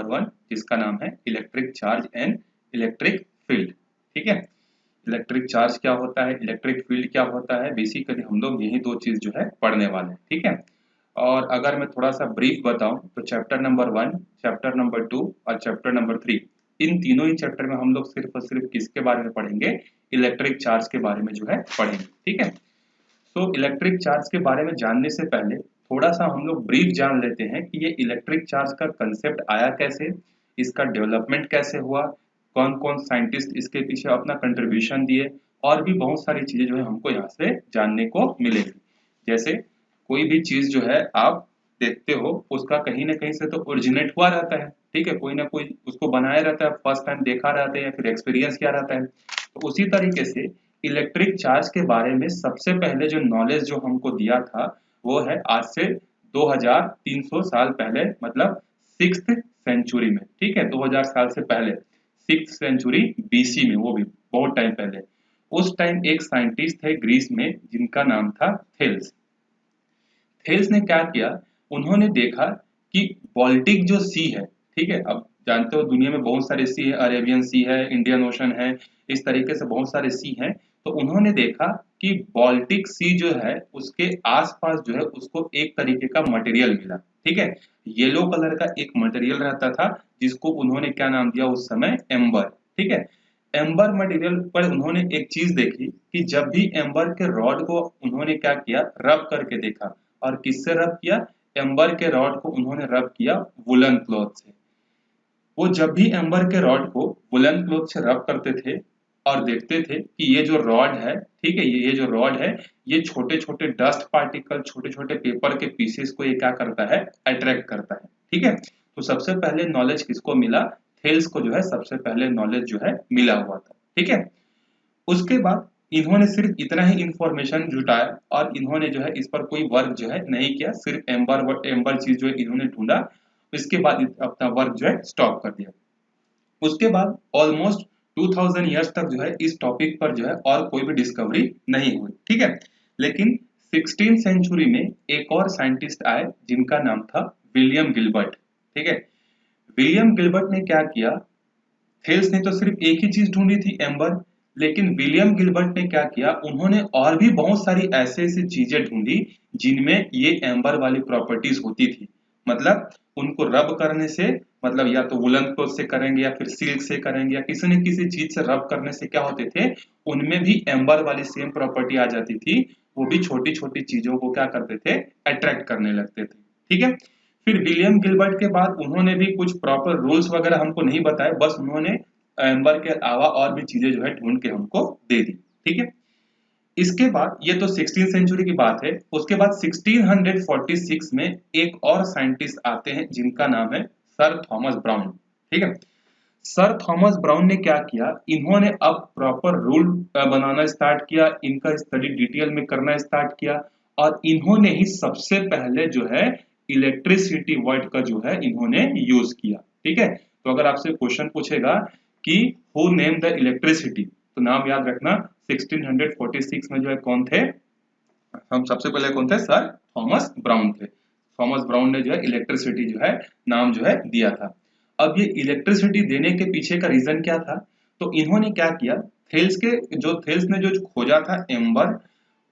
Number 1 जिसका नाम है electric charge and electric field. ठीक है, इलेक्ट्रिक चार्ज क्या होता है, इलेक्ट्रिक फील्ड क्या होता है, बेसिकली हम लोग यही दो चीज जो है पढ़ने वाले हैं। ठीक है, और अगर मैं थोड़ा सा ब्रीफ बताऊं तो चैप्टर नंबर 1, चैप्टर नंबर 2 और चैप्टर नंबर 3, इन तीनों ही चैप्टर में हम लोग सिर्फ और सिर्फ किसके बारे में पढ़ेंगे, इलेक्ट्रिक चार्ज के बारे में जो है पढ़ेंगे। ठीक है, तो इलेक्ट्रिक चार्ज के बारे में जानने से पहले थोड़ा सा हम लोग ब्रीफ जान लेते हैं कि ये इलेक्ट्रिक चार्ज का कंसेप्ट आया कैसे, इसका डेवलपमेंट कैसे हुआ, कौन कौन साइंटिस्ट इसके पीछे अपना कंट्रीब्यूशन दिए, और भी बहुत सारी चीजें जो है हमको यहाँ से जानने को मिलेगी। जैसे कोई भी चीज जो है आप देखते हो उसका कहीं ना कहीं से तो ओरिजिनेट हुआ रहता है। ठीक है, कोई ना कोई उसको बनाया रहता है, फर्स्ट टाइम देखा रहता है या फिर एक्सपीरियंस किया रहता है। तो उसी तरीके से इलेक्ट्रिक चार्ज के बारे में सबसे पहले जो नॉलेज जो हमको दिया था वो है आज से 2300 साल पहले, मतलब 6th सेंचुरी में। ठीक है, 2000 साल से पहले 6th सेंचुरी बीसी में, वो भी बहुत टाइम पहले। उस टाइम एक साइंटिस्ट थे ग्रीस में जिनका नाम था थेल्स। थेल्स ने क्या किया, उन्होंने देखा कि बाल्टिक जो सी है, ठीक है, अब जानते हो दुनिया में बहुत सारे सी है, अरेबियन सी है, इंडियन ओशन है, इस तरीके से बहुत सारे सी हैं। तो उन्होंने देखा कि बाल्टिक सी जो है उसके आसपास जो है उसको एक तरीके का मटेरियल मिला। ठीक है, येलो कलर का एक मटेरियल रहता था जिसको उन्होंने क्या नाम दिया उस समय, एम्बर। ठीक है, एम्बर मटेरियल पर उन्होंने एक चीज देखी कि जब भी एम्बर के रॉड को उन्होंने क्या किया, रब करके देखा। और किससे रब किया, एम्बर के रॉड को उन्होंने रब किया वुलन क्लॉथ से। वो जब भी एम्बर के रॉड को वुलन क्लॉथ से रब करते थे और देखते थे कि ये जो रॉड है, ठीक है, ये जो रॉड है ये छोटे छोटे डस्ट पार्टिकल, छोटे छोटे पेपर के पीसेस को ये क्या करता है, अट्रैक्ट करता है। ठीक है, तो सबसे पहले नॉलेज किसको मिला, थेल्स को जो है सबसे पहले नॉलेज जो है मिला हुआ था। ठीक है, उसके बाद इन्होंने सिर्फ इतना ही इंफॉर्मेशन जुटाया और इन्होंने जो है इस पर कोई वर्क जो है नहीं किया, सिर्फ एम्बर चीज जो है इन्होंने ढूंढा, इसके बाद अपना वर्क जो है स्टॉप कर दिया। उसके बाद ऑलमोस्ट 2000 ईयर्स तक जो है इस टॉपिक पर जो है और कोई भी डिस्कवरी नहीं हुई। ठीक है, लेकिन 16th सेंचुरी में एक और साइंटिस्ट आए जिनका नाम था विलियम गिलबर्ट। ठीक है, विलियम गिलबर्ट ने क्या किया, थेल्स ने तो सिर्फ एक ही चीज ढूंढी थी, एम्बर, लेकिन विलियम गिलबर्ट ने क्या किया, उन्होंने और भी बहुत सारी ऐसे ऐसी चीजें ढूंढी जिनमें ये एम्बर वाली प्रॉपर्टीज होती थी। मतलब उनको रब करने से, मतलब या तो वुलन क्लॉथ से करेंगे या फिर सिल्क से करेंगे या किसी न किसी चीज से रब करने से क्या होते थे, उनमें भी एम्बर वाली सेम प्रॉपर्टी आ जाती थी। वो भी छोटी छोटी चीजों को क्या करते थे, अट्रैक्ट करने लगते थे। ठीक है, फिर विलियम गिलबर्ट के बाद उन्होंने भी कुछ प्रॉपर रूल्स वगैरह हमको नहीं बताए, बस उन्होंने एम्बर के अलावा और भी चीजें जो है ढूंढ के हमको दे दी। ठीक है, इसके बाद ये तो 16th सेंचुरी की बात है। उसके बाद 1646 में एक और साइंटिस्ट आते हैं जिनका नाम है सर थॉमस ब्राउन। ठीक है, सर थॉमस ब्राउन ने क्या किया, इन्होंने अब प्रॉपर रूल बनाना स्टार्ट किया, इनका स्टडी डिटेल में करना स्टार्ट किया, और इन्होंने ही सबसे पहले जो है इलेक्ट्रिसिटी वर्ड का जो है इन्होंने यूज किया। ठीक है, तो अगर आपसे क्वेश्चन पूछेगा कि हु नेम द इलेक्ट्रिसिटी, तो नाम याद रखना 1646 में जो है कौन थे, हम सबसे पहले कौन थे, सर थॉमस ब्राउन थे। थॉमस ब्राउन ने जो है इलेक्ट्रिसिटी जो है नाम जो है दिया था। अब ये इलेक्ट्रिसिटी देने के पीछे का रीजन क्या था, तो इन्होंने क्या किया, थेल्स ने जो खोजा था एम्बर,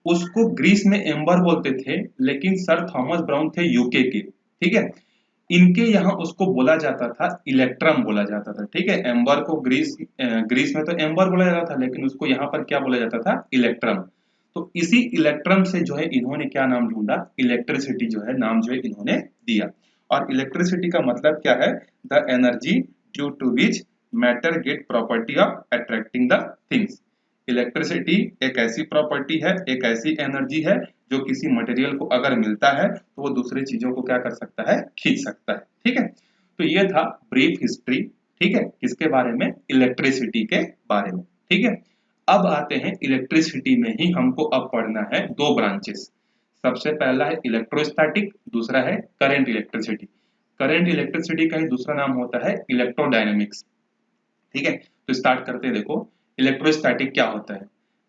उसको ग्रीस में एम्बर बोलते थे, लेकिन सर थॉमस ब्राउन थे यूके के। ठीक है, इनके यहाँ उसको बोला जाता था इलेक्ट्रम बोला जाता था। ठीक है, एम्बर को ग्रीस में तो एम्बर बोला जाता था, लेकिन उसको यहाँ पर क्या बोला जाता था, इलेक्ट्रम। तो इसी इलेक्ट्रम से जो है इन्होंने क्या नाम ढूंढा, इलेक्ट्रिसिटी जो है नाम जो है इन्होंने दिया। और इलेक्ट्रिसिटी का मतलब क्या है, the energy due to which matter get property of attracting the things. Electricity एक ऐसी प्रॉपर्टी है, एक ऐसी एनर्जी है जो किसी मटेरियल को अगर मिलता है तो वो दूसरी चीजों को क्या कर सकता है, खींच सकता है। ठीक है, तो ये था ब्रीफ हिस्ट्री, ठीक है, किसके बारे में, इलेक्ट्रिसिटी के बारे में। ठीक है, अब आते हैं इलेक्ट्रिसिटी में ही हमको अब पढ़ना है दो ब्रांचेस। सबसे पहला है इलेक्ट्रोस्टैटिक, दूसरा है करंट इलेक्ट्रिसिटी। करंट इलेक्ट्रिसिटी का ही दूसरा नाम होता है इलेक्ट्रोडायनेमिक्स। ठीक है, तो स्टार्ट करते हैं। देखो इलेक्ट्रोस्टैटिक क्या होता है,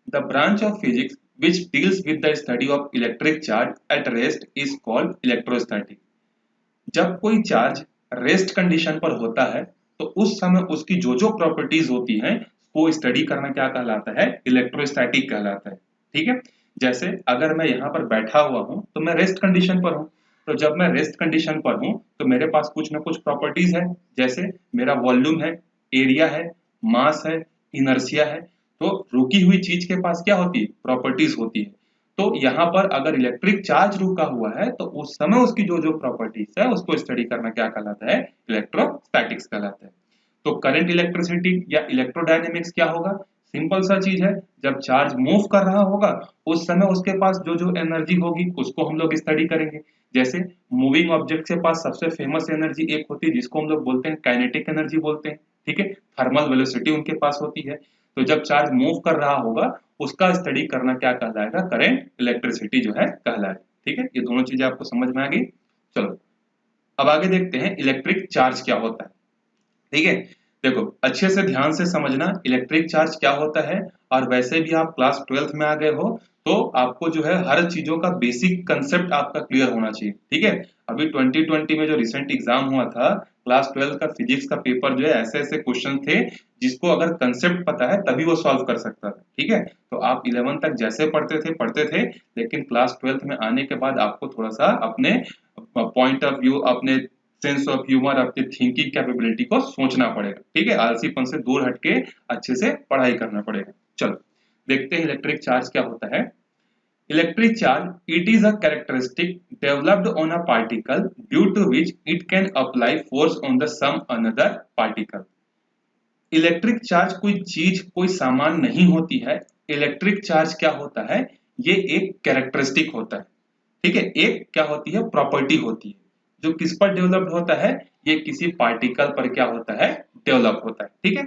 the branch of physics which deals with the study of electric charge at rest is called electrostatic। जब कोई चार्ज रेस्ट कंडीशन पर होता है तो उस समय उसकी जो जो प्रॉपर्टीज होती हैं वो स्टडी करना क्या कहलाता है, इलेक्ट्रोस्टैटिक कहलाता है। ठीक है, जैसे अगर मैं यहाँ पर बैठा हुआ हूँ तो मैं रेस्ट कंडीशन पर हूँ, तो जब मैं रेस्ट कंडीशन पर हूँ तो मेरे पास कुछ ना कुछ प्रॉपर्टीज है, जैसे मेरा वॉल्यूम है, एरिया है, मास है, इनर्शिया है। तो रुकी हुई चीज के पास क्या होती है, प्रॉपर्टीज होती है। तो यहाँ पर अगर इलेक्ट्रिक चार्ज रुका हुआ है तो उस समय उसकी जो जो प्रॉपर्टीज है उसको स्टडी करना क्या कहलाता है, इलेक्ट्रोस्टैटिक्स कहलाता है। तो करंट इलेक्ट्रिसिटी या इलेक्ट्रोडायनेमिक्स क्या होगा, सिंपल सा चीज है, जब चार्ज मूव कर रहा होगा उस समय उसके पास जो जो एनर्जी होगी उसको हम लोग स्टडी करेंगे। जैसे मूविंग ऑब्जेक्ट के पास सबसे फेमस एनर्जी एक होती है जिसको हम लोग बोलते हैं काइनेटिक एनर्जी बोलते हैं। ठीक है, थर्मल वेलोसिटी उनके पास होती है। तो जब चार्ज मूव कर रहा होगा उसका स्टडी करना क्या कहलाएगा, करंट इलेक्ट्रिसिटी जो है कहलाएगा। ठीक है, ये दोनों चीजें आपको समझ में आ गई। चलो अब आगे देखते हैं इलेक्ट्रिक चार्ज क्या होता है। ठीक है, देखो अच्छे से ध्यान से समझना इलेक्ट्रिक चार्ज क्या होता है। और वैसे भी आप क्लास 12th में आ गए हो तो आपको जो है हर चीजों का बेसिक कंसेप्ट आपका क्लियर होना चाहिए। ठीक है, अभी 2020 में जो रिसेंट एग्जाम हुआ था क्लास 12 का फिजिक्स का पेपर जो है ऐसे ऐसे क्वेश्चन थे जिसको अगर कंसेप्ट पता है तभी वो सॉल्व कर सकता था। ठीक है, तो आप 11 तक जैसे पढ़ते थे, लेकिन क्लास 12th में आने के बाद आपको थोड़ा सा अपने पॉइंट ऑफ व्यू, अपने सेंस ऑफ ह्यूमर, अपनी थिंकिंग कैपेबिलिटी को सोचना पड़ेगा। ठीक है, आलसीपन से दूर हटके अच्छे से पढ़ाई करना पड़ेगा। चलो देखते हैं इलेक्ट्रिक चार्ज क्या होता है। Electric charge it is a characteristic developed on a particle due to which it can apply force on the some another particle. Electric charge कोई चीज, कोई सामान नहीं होती है। इलेक्ट्रिक चार्ज क्या होता है, ये एक कैरेक्टरिस्टिक होता है। ठीक है, एक क्या होती है, प्रॉपर्टी होती है जो किस पर डेवलप्ड होता है, ये किसी पार्टिकल पर क्या होता है, डेवलप होता है। ठीक है,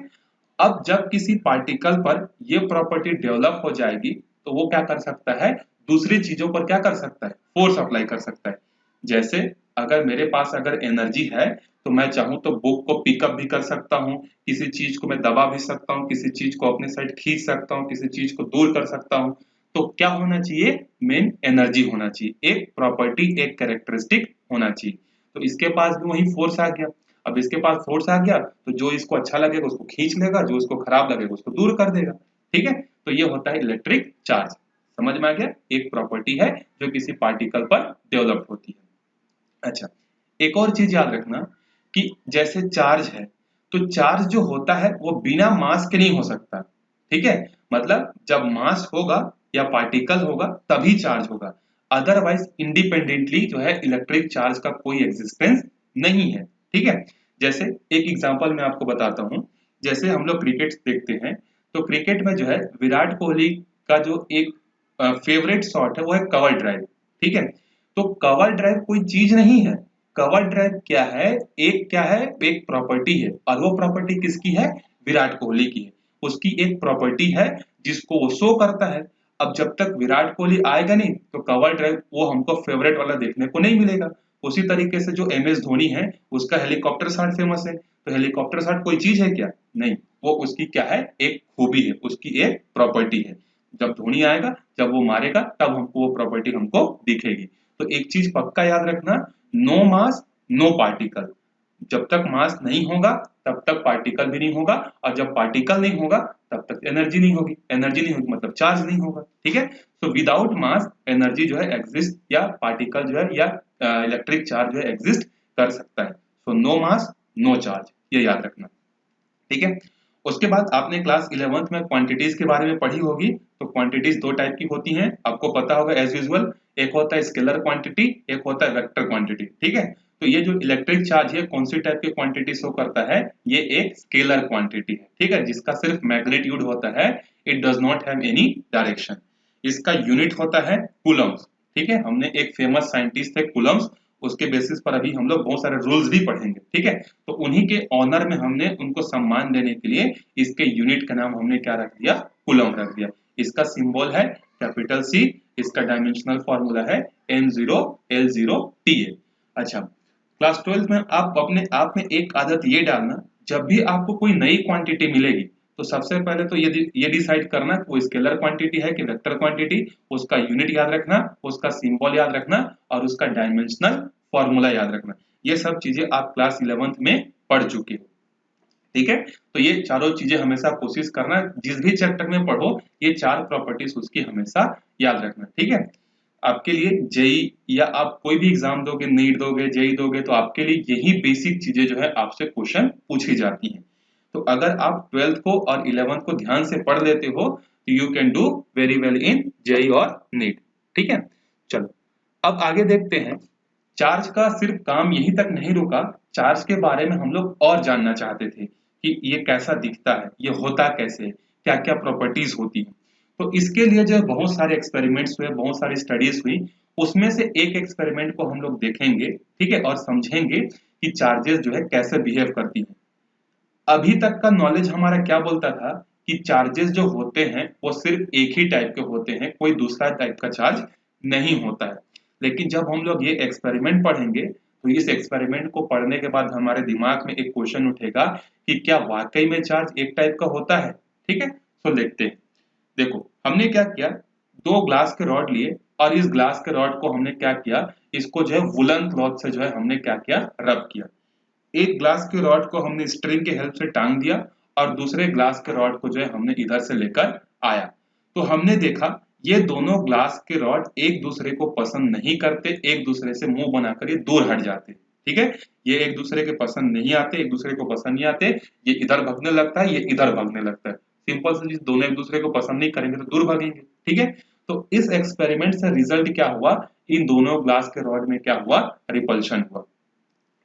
अब जब किसी पार्टिकल पर ये प्रॉपर्टी डेवलप हो जाएगी तो वो क्या कर सकता है, दूसरी चीजों पर क्या कर सकता है, फोर्स अप्लाई कर सकता है। जैसे अगर मेरे पास अगर एनर्जी है तो मैं चाहूं तो बुक को पिकअप भी कर सकता हूं, किसी चीज को मैं दबा भी सकता हूं, किसी चीज को अपने साइड खींच सकता हूं, किसी चीज को दूर कर सकता हूं। तो क्या होना चाहिए, मेन एनर्जी होना चाहिए, एक प्रॉपर्टी, एक कैरेक्टरिस्टिक होना चाहिए। तो इसके पास भी वही फोर्स आ गया। अब इसके पास फोर्स आ गया तो जो इसको अच्छा लगेगा उसको खींच लेगा, जो इसको खराब लगेगा उसको दूर कर देगा। ठीक है, तो ये होता है इलेक्ट्रिक चार्ज। समझ में आ गया, एक प्रॉपर्टी है जो किसी पार्टिकल पर डेवलप होती है। अच्छा, एक और चीज याद रखना कि जैसे चार्ज है तो चार्ज जो होता है वो बिना मास के नहीं हो सकता। ठीक है, मतलब जब मास होगा या पार्टिकल होगा तभी चार्ज होगा, अदरवाइज इंडिपेंडेंटली जो है इलेक्ट्रिक चार्ज का कोई एग्जिस्टेंस नहीं है। ठीक है, जैसे एक एग्जांपल मैं आपको बताता हूं। जैसे हम लोग क्रिकेट देखते हैं तो क्रिकेट में जो है विराट कोहली का जो एक फेवरेट शॉट है वो है कवर ड्राइव। ठीक है, तो कवर ड्राइव कोई चीज नहीं है। कवर ड्राइव क्या है, एक प्रॉपर्टी है, और वो प्रॉपर्टी किसकी है, विराट कोहली की है। उसकी एक प्रॉपर्टी है जिसको वो शो करता है। अब जब तक विराट कोहली आएगा नहीं तो कवर ड्राइव वो हमको फेवरेट वाला देखने को नहीं मिलेगा। उसी तरीके से जो एम एस धोनी है उसका हेलीकॉप्टर शॉट फेमस है, तो हेलीकॉप्टर शॉट कोई चीज है क्या, नहीं, वो उसकी क्या है, एक खूबी है, उसकी एक प्रॉपर्टी है। जब धोनी आएगा, जब वो मारेगा तब हमको वो प्रॉपर्टी हमको दिखेगी। तो एक चीज पक्का याद रखना, नो मास नो पार्टिकल। जब तक मास नहीं होगा तब तक पार्टिकल भी नहीं होगा, और जब पार्टिकल नहीं होगा तब तक एनर्जी नहीं होगी, एनर्जी नहीं होगी मतलब चार्ज नहीं होगा। ठीक है, तो विदाउट मास एनर्जी जो है एग्जिस्ट, या पार्टिकल जो है या इलेक्ट्रिक चार्ज जो है एग्जिस्ट कर सकता है। सो नो मास नो चार्ज, ये याद रखना। ठीक है, उसके बाद आपने क्लास 11th में क्वांटिटीज के बारे में पढ़ी होगी। तो क्वांटिटीज दो टाइप की होती हैं, आपको पता होगा एज यूजुअल। एक होता है स्केलर क्वांटिटी, एक होता है वेक्टर क्वांटिटी। ठीक है, तो ये जो इलेक्ट्रिक चार्ज है कौन सी टाइप की क्वांटिटी शो करता है, ये एक स्केलर क्वांटिटी है। ठीक है, जिसका सिर्फ मैग्नीट्यूड होता है, it does not have any direction. इसका यूनिट होता है कूलम्स। ठीक है, हमने एक फेमस साइंटिस्ट थे कूलम्स, उसके बेसिस पर अभी हम लोग बहुत सारे रूल्स भी पढ़ेंगे। ठीक है, तो उन्हीं के ऑनर में हमने उनको सम्मान देने के लिए इसके यूनिट का नाम हमने क्या रख दिया, कूलम रख दिया। इसका सिंबल है कैपिटल सी, इसका डायमेंशनल फॉर्मूला है n0L0TA। अच्छा, क्लास 12 में आप अपने आप में एक आदत ये डालना, जब भी आपको कोई नई क्वांटिटी मिलेगी तो सबसे पहले तो ये डिसाइड करना कि वो स्केलर क्वांटिटी है कि वेक्टर क्वांटिटी, उसका यूनिट याद रखना, उसका सिंबल याद रखना, और उसका डायमेंशनल फॉर्मूला याद रखना। ये सब चीजें आप क्लास 11th में पढ़ चुके हो। ठीक है, तो ये चारों चीजें हमेशा कोशिश करना, जिस भी चैप्टर में पढ़ो ये 4 प्रॉपर्टीज उसकी हमेशा याद रखना। ठीक है, आपके लिए जेई या आप कोई भी एग्जाम दोगे, नीट दोगे, जेई दोगे, तो आपके लिए यही बेसिक चीजें जो है आपसे क्वेश्चन पूछी जाती हैं। तो अगर आप 12th को और 11th को ध्यान से पढ़ लेते हो तो you can do very well in JEE और नीट। ठीक है, चलो अब आगे देखते हैं। चार्ज का सिर्फ काम यहीं तक नहीं रुका, चार्ज के बारे में हम लोग और जानना चाहते थे कि ये कैसा दिखता है, ये होता कैसे, क्या क्या प्रॉपर्टीज होती है। तो इसके लिए जो बहुत सारे एक्सपेरिमेंट्स हुए, बहुत सारी स्टडीज हुई, उसमें से एक एक्सपेरिमेंट को हम लोग देखेंगे। ठीक है, और समझेंगे कि चार्जेस जो है कैसे बिहेव करती हैं। अभी तक का नॉलेज हमारा क्या बोलता था कि चार्जेस जो होते हैं वो सिर्फ एक ही टाइप के होते हैं, कोई दूसरा टाइप का चार्ज नहीं होता है। लेकिन जब हम लोग ये एक्सपेरिमेंट पढ़ेंगे तो इस एक्सपेरिमेंट को पढ़ने के बाद हमारे दिमाग में एक क्वेश्चन उठेगा कि क्या वाकई में चार्ज एक टाइप का होता है। ठीक है, तो देखते हैं। देखो हमने क्या किया, 2 ग्लास के रॉड लिए और इस ग्लास के रॉड को हमने क्या किया, इसको जो है वुलन क्लॉथ से जो है हमने क्या किया, रब किया। एक ग्लास के रॉड को हमने स्ट्रिंग के हेल्प से टांग दिया और दूसरे ग्लास के रॉड को जो है हमने इधर से लेकर आया। तो हमने देखा ये दोनों ग्लास के रॉड एक दूसरे को पसंद नहीं करते, एक दूसरे से मुंह बनाकर ये दूर हट जाते। ठीक है, ये एक दूसरे के पसंद नहीं आते, एक दूसरे को पसंद नहीं आते, ये इधर भगने लगता है, ये इधर भगने लगता है। सिंपल सी चीज, दोनों एक दूसरे को पसंद नहीं करेंगे तो दूर भागेंगे। ठीक है, तो इस एक्सपेरिमेंट से रिजल्ट क्या हुआ, इन दोनों ग्लास के रॉड में क्या हुआ, रिपल्शन हुआ।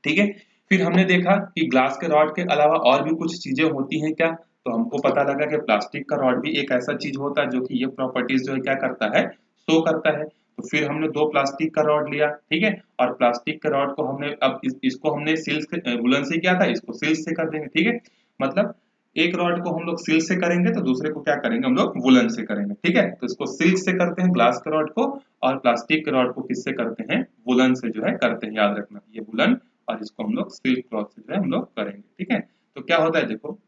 ठीक है, फिर हमने देखा कि ग्लास के रॉड के अलावा और भी कुछ चीजें होती हैं क्या, तो हमको पता लगा कि प्लास्टिक का रॉड भी एक ऐसा चीज होता है जो कि ये प्रॉपर्टीज जो है क्या करता है, शो करता है। तो फिर हमने 2 प्लास्टिक का रॉड लिया। ठीक है, और प्लास्टिक के रॉड को हमने अब इसको हमने सिल्क वुलन से किया था, इसको सिल्क से कर देंगे। ठीक है, मतलब एक रॉड को हम लोग सिल्क से करेंगे तो दूसरे को क्या करेंगे, हम लोग वुलन से करेंगे। ठीक है, तो इसको सिल्क से करते हैं ग्लास के रॉड को, और प्लास्टिक के रॉड को किससे करते हैं, वुलन से जो है करते हैं। याद रखना ये वुलन, और इसको हम लोग सिल्क क्लॉथ से जो है हम लोग करेंगे। ठीक है, तो क्या होता है देखो,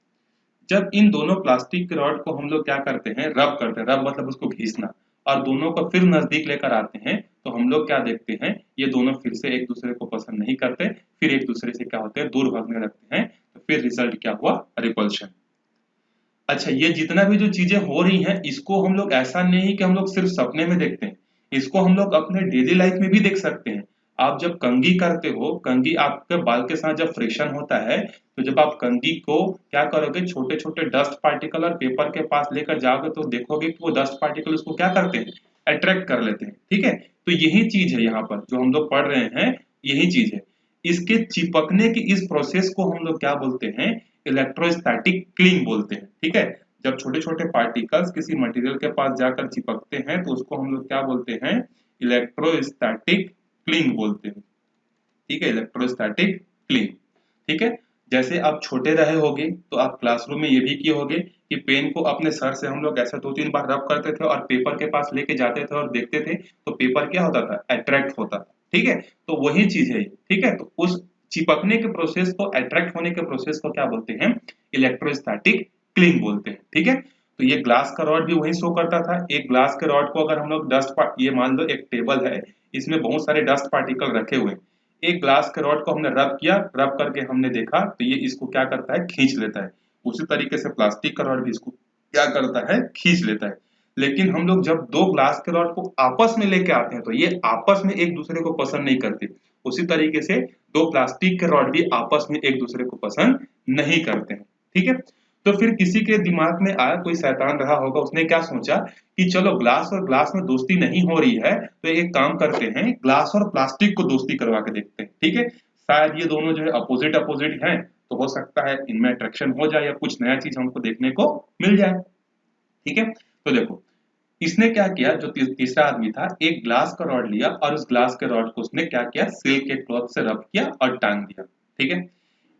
जब इन दोनों प्लास्टिक के रॉड को हम लोग क्या करते हैं, रब करते हैं, रब मतलब उसको घिसना, और दोनों को फिर नजदीक लेकर आते हैं, तो हम लोग क्या देखते हैं, ये दोनों फिर से एक दूसरे को पसंद नहीं करते, फिर एक दूसरे से क्या होते हैं, दूर भागने लगते हैं। तो फिर रिजल्ट क्या हुआ, रिपल्शन। अच्छा, ये जितना भी जो चीजें हो रही हैं, इसको हम लोग ऐसा नहीं कि हम लोग सिर्फ सपने में देखते हैं, इसको हम लोग अपने डेली लाइफ में भी देख सकते हैं। आप जब कंघी करते हो, कंघी आपके बाल के साथ जब फ्रिक्शन होता है, तो जब आप कंघी को क्या करोगे, छोटे छोटे डस्ट पार्टिकल और पेपर के पास लेकर जाओगे तो देखोगे कि वो डस्ट पार्टिकल उसको क्या करते हैं, अट्रैक्ट कर लेते हैं। ठीक है, तो यही चीज है यहाँ पर जो हम लोग पढ़ रहे हैं, यही चीज है। इसके चिपकने की इस प्रोसेस को हम लोग क्या बोलते हैं, इलेक्ट्रोस्टैटिक क्लिंग बोलते हैं। ठीक है, जब छोटे छोटे पार्टिकल्स किसी मटेरियल के पास जाकर चिपकते हैं तो उसको हम लोग क्या बोलते हैं, इलेक्ट्रोस्टैटिक क्लिंग बोलते हैं। ठीक है, इलेक्ट्रोस्टैटिक क्लिंग। ठीक है, जैसे आप छोटे रहे होगे तो आप क्लासरूम में ये भी किए होगे कि पेन को अपने सर से हम लोग ऐसे 2-3 बार रब करते थे और पेपर के पास लेके जाते थे और देखते थे, तो पेपर क्या होता था, अट्रैक्ट होता था। ठीक है, तो वही चीज है। ठीक है, तो उस चिपकने के प्रोसेस को, अट्रैक्ट होने के प्रोसेस को क्या बोलते हैं, इलेक्ट्रोस्टैटिक क्लिंग बोलते हैं। ठीक है, तो ये ग्लास का रॉड भी वही शो करता था। एक ग्लास के रॉड को अगर हम लोग ये मान लो एक टेबल है, इसमें बहुत सारे डस्ट पार्टिकल रखे हुए हैं, एक ग्लास के रॉड को हमने रब किया, रब करके हमने देखा तो ये इसको क्या करता है, खींच लेता है। उसी तरीके से प्लास्टिक का रॉड भी इसको क्या करता है, खींच लेता है। लेकिन हम लोग जब 2 ग्लास के रॉड को आपस में लेके आते हैं तो ये आपस में एक दूसरे को पसंद नहीं करते। उसी तरीके से 2 प्लास्टिक के रॉड भी आपस में एक दूसरे को पसंद नहीं करते हैं। ठीक है, तो फिर किसी के दिमाग में आया, कोई शैतान रहा होगा, उसने क्या सोचा कि चलो ग्लास और ग्लास में दोस्ती नहीं हो रही है तो एक काम करते हैं, ग्लास और प्लास्टिक को दोस्ती करवा के देखते हैं। ठीक है, शायद ये दोनों जो है अपोजिट अपोजिट हैं, तो हो सकता है इनमें अट्रैक्शन हो जाए या कुछ नया चीज हमको देखने को मिल जाए। ठीक है, तो देखो इसने क्या किया, जो तीसरा आदमी था, एक ग्लास का रॉड लिया और उस ग्लास के रॉड को उसने क्या किया, सिल्क के क्लॉथ से रब किया और टांग दिया। ठीक है,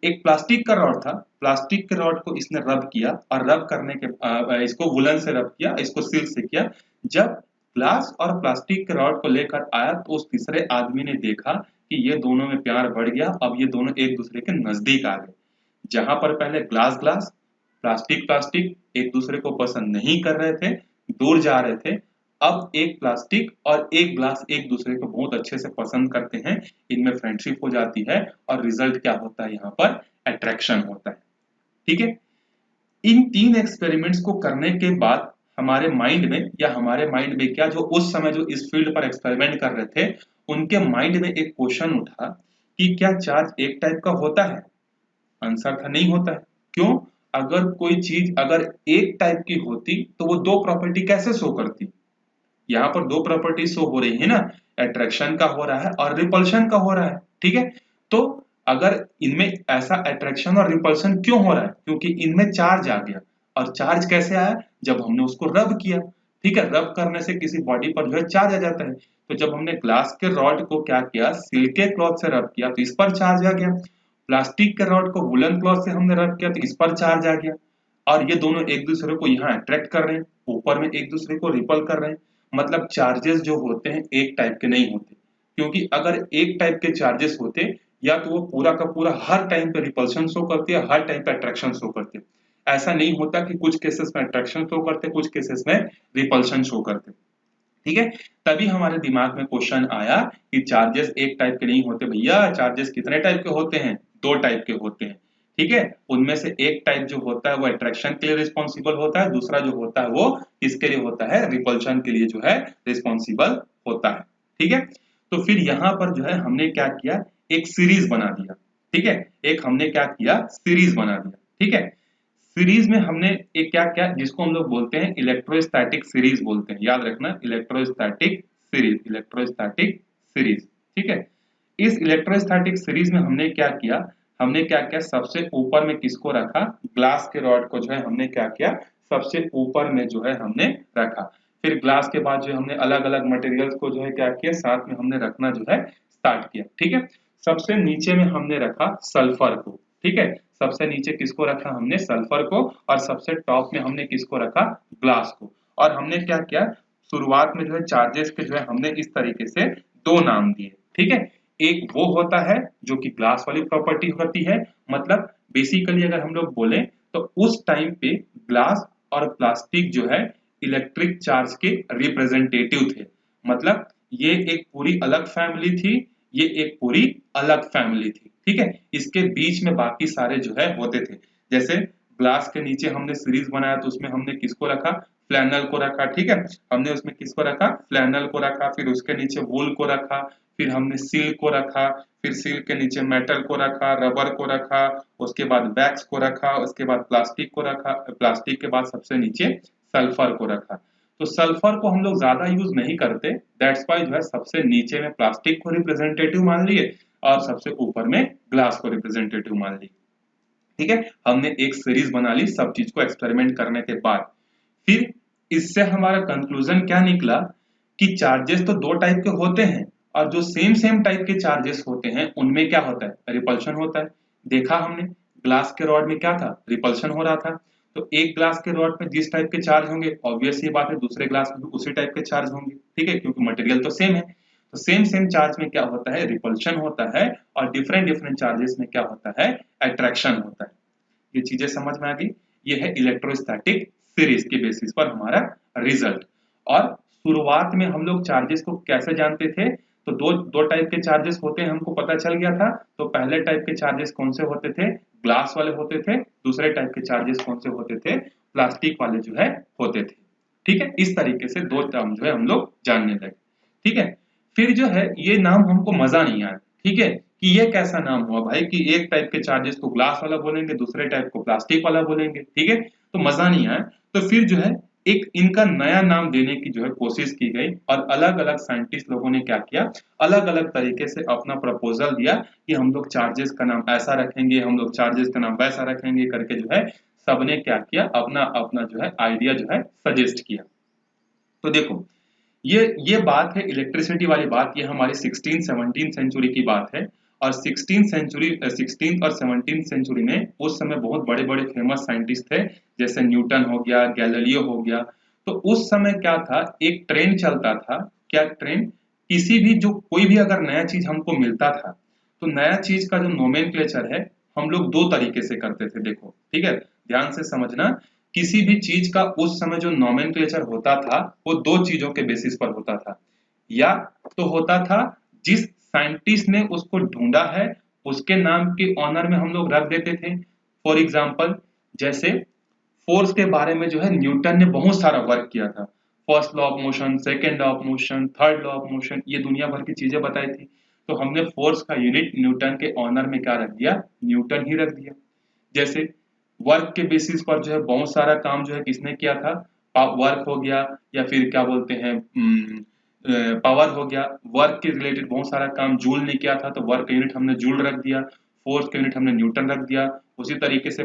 एक प्लास्टिक का रॉड था, प्लास्टिक के रॉड को इसने रब किया और रब करने के इसको वुलन से रब किया, इसको सिल्क से किया। जब ग्लास और प्लास्टिक के रॉड को लेकर आया तो उस तीसरे आदमी ने देखा कि ये दोनों में प्यार बढ़ गया, अब ये दोनों एक दूसरे के नजदीक आ गए। जहां पर पहले ग्लास ग्लास, प्लास्टिक प्लास्टिक एक दूसरे को पसंद नहीं कर रहे थे, दूर जा रहे थे, अब एक प्लास्टिक और एक ग्लास एक दूसरे को बहुत अच्छे से पसंद करते हैं, इनमें फ्रेंडशिप हो जाती है और रिजल्ट क्या होता है यहाँ पर, अट्रैक्शन होता है। ठीक है, इन 3 एक्सपेरिमेंट्स को करने के बाद हमारे माइंड में, या हमारे माइंड में क्या, जो उस समय जो इस फील्ड पर एक्सपेरिमेंट कर रहे थे उनके माइंड में एक क्वेश्चन उठा कि क्या चार्ज एक टाइप का होता है? आंसर था नहीं होता है। क्यों? अगर कोई चीज अगर एक टाइप की होती तो वो दो प्रॉपर्टी कैसे शो करती? यहाँ पर दो प्रॉपर्टी शो हो रही है ना, अट्रैक्शन का हो रहा है और रिपल्शन का हो रहा है। ठीक है, तो अगर इनमें ऐसा अट्रैक्शन और रिपल्शन क्यों हो रहा है? क्योंकि इनमें चार्ज आ गया। और चार्ज कैसे आया? जब हमने उसको रब किया। ठीक है, रब करने से किसी बॉडी पर जो है चार्ज आ जाता है। तो जब हमने ग्लास के रॉड को क्या किया, सिल्के क्लॉथ से रब किया तो इस पर चार्ज आ गया। प्लास्टिक के रॉड को वुलन क्लॉथ से हमने रब किया तो इस पर चार्ज आ गया। और ये दोनों एक दूसरे को यहाँ अट्रैक्ट कर रहे हैं, ऊपर में एक दूसरे को रिपल कर रहे हैं। मतलब चार्जेस जो होते हैं एक टाइप के नहीं होते, क्योंकि अगर एक टाइप के चार्जेस होते या तो वो पूरा का पूरा हर टाइम पे रिपल्शन शो करते हैं, हर टाइम पे अट्रैक्शन शो करते। ऐसा नहीं होता कि कुछ केसेस में अट्रैक्शन शो करते, कुछ केसेस में रिपल्शन शो करते। ठीक है, तभी हमारे दिमाग में क्वेश्चन आया कि चार्जेस एक टाइप के नहीं होते भैया, चार्जेस कितने टाइप के होते हैं? दो टाइप के होते हैं। ठीक है, उनमें से एक टाइप जो होता है वो अट्रैक्शन के लिए रिस्पॉन्सिबल होता है, दूसरा जो होता है वो इसके लिए होता है, रिपल्शन के लिए जो है रिस्पॉन्सिबल होता है। ठीक है, तो फिर यहाँ पर जो है हमने क्या किया, एक सीरीज बना दिया। ठीक है, एक हमने क्या किया, सीरीज बना दिया। ठीक है, सीरीज में हमने एक क्या क्या, जिसको हम लोग बोलते हैं इलेक्ट्रोस्टैटिक सीरीज बोलते हैं, याद रखना, इलेक्ट्रोस्टैटिक सीरीज, इलेक्ट्रोस्टैटिक सीरीज। ठीक है, इस इलेक्ट्रोस्टैटिक सीरीज में हमने क्या किया, हमने क्या किया, सबसे ऊपर में किसको रखा, ग्लास के रॉड को जो है हमने क्या किया, सबसे ऊपर में जो है हमने रखा। फिर ग्लास के बाद जो हमने अलग अलग मटेरियल्स को जो है क्या किया, साथ में हमने रखना जो है स्टार्ट किया। ठीक है, सबसे नीचे में हमने रखा सल्फर को। ठीक है, सबसे नीचे किसको रखा हमने, सल्फर को, और सबसे टॉप में हमने किसको रखा, ग्लास को। और हमने क्या किया, शुरुआत में जो है चार्जेस के जो है हमने इस तरीके से दो नाम दिए। ठीक है, एक वो होता है जो कि ग्लास वाली प्रॉपर्टी होती है, मतलब बेसिकली अगर हम लोग बोले तो उस टाइम पे ग्लास और प्लास्टिक जो है इलेक्ट्रिक चार्ज के रिप्रेजेंटेटिव थे। मतलब ये एक पूरी अलग फैमिली थी, ये एक पूरी अलग फैमिली थी। ठीक है, इसके बीच में बाकी सारे जो है होते थे। जैसे ग्लास के नीचे हमने सीरीज बनाया तो उसमें हमने किसको रखा, फ्लैनल को रखा। ठीक है, हमने उसमें किसको रखा, फ्लैनल को रखा। फिर उसके नीचे वूल को रखा, फिर हमने सिल्क को रखा, फिर सिल्क के नीचे मेटल को रखा, रबर को रखा, उसके बाद वैक्स को रखा, उसके बाद प्लास्टिक को रखा, प्लास्टिक के बाद सबसे नीचे सल्फर को रखा। तो सल्फर को हम लोग ज्यादा यूज नहीं करते, दैट्स वाई जो है सबसे नीचे में प्लास्टिक को रिप्रेजेंटेटिव मान लिए और सबसे ऊपर में ग्लास को रिप्रेजेंटेटिव मान लिए। ठीक है, हमने एक सीरीज बना ली सब चीज को एक्सपेरिमेंट करने के बाद। फिर इससे हमारा कंक्लूजन क्या निकला कि चार्जेस तो दो टाइप के होते हैं और जो सेम सेम टाइप के चार्जेस होते हैं उनमें क्या होता है, रिपल्शन होता है। देखा हमने ग्लास के रॉड में क्या था, रिपल्शन हो रहा था। तो एक ग्लास के रॉड में जिस टाइप के चार्ज होंगे ऑब्वियस ये बात है दूसरे ग्लास में भी उसी टाइप के चार्ज होंगे। ठीक है, क्योंकि मटेरियल तो सेम है। तो सेम सेम चार्ज में क्या होता है, रिपल्शन होता है, और डिफरेंट डिफरेंट चार्जेस में क्या होता है, अट्रैक्शन होता है। ये चीजें समझ में आ गई। ये है इलेक्ट्रोस्टैटिक सीरीज के बेसिस पर हमारा रिजल्ट। और शुरुआत में हम लोग चार्जेस को कैसे जानते थे, तो दो दो टाइप के चार्जेस होते हैं हमको पता चल गया था। तो पहले टाइप के चार्जेस कौन से होते थे, ग्लास वाले होते थे। दूसरे टाइप के चार्जेस कौन से होते थे, प्लास्टिक वाले जो है होते थे। ठीक है, इस तरीके से दो टर्म जो है हम लोग जानने लगे। ठीक है, फिर जो है ये नाम हमको मजा नहीं आया। ठीक है, कि ये कैसा नाम हुआ भाई कि एक टाइप के चार्जेस को ग्लास वाला बोलेंगे, दूसरे टाइप को प्लास्टिक वाला बोलेंगे। ठीक है, तो मजा नहीं आया। तो फिर जो है एक इनका नया नाम देने की जो है कोशिश की गई, और अलग अलग साइंटिस्ट लोगों ने क्या किया, अलग अलग तरीके से अपना प्रपोजल दिया कि हम लोग चार्जेस का नाम ऐसा रखेंगे, हम लोग चार्जेस का नाम वैसा रखेंगे करके जो है सबने क्या किया, अपना अपना जो है आइडिया जो है सजेस्ट किया। तो देखो ये बात है इलेक्ट्रिसिटी वाली बात, ये हमारी 16-17 सेंचुरी की बात है। और 16 और 17 सेंचुरी में उस समय बहुत बड़े बड़े फेमस साइंटिस्ट थे, जैसे न्यूटन हो गया, गैलीलियो हो गया। तो उस समय क्या था, एक ट्रेंड चलता था। क्या ट्रेंड, किसी भी जो कोई भी अगर नया चीज हमको मिलता था तो नया चीज का जो नोमेनक्लेचर है हम लोग दो तरीके से करते थे। देखो ठीक है, ध्यान से समझना, किसी भी चीज का उस समय जो नोमेनक्लेचर होता था वो दो चीजों के बेसिस पर होता था। या तो होता था जिस साइंटिस्ट ने उसको ढूंढा है उसके नाम के ऑनर में हम लोग रख देते थे। फॉर एग्जाम्पल, जैसे फोर्स के बारे में जो है न्यूटन ने बहुत सारा वर्क किया था। First law of motion, second law of motion, third law of motion, ये दुनिया भर की चीजें बताई थी। तो हमने फोर्स का यूनिट न्यूटन के ऑनर में क्या रख दिया, न्यूटन ही रख दिया। जैसे वर्क के बेसिस पर जो है बहुत सारा काम जो है किसने किया था, वर्क हो गया, या फिर क्या बोलते हैं पावर हो गया। वर्क के रिलेटेड बहुत सारा काम जूल ने किया था, तो वर्क का यूनिट हमने जूल रख दिया। फोर्स का यूनिट हमने न्यूटन रख दिया। उसी तरीके से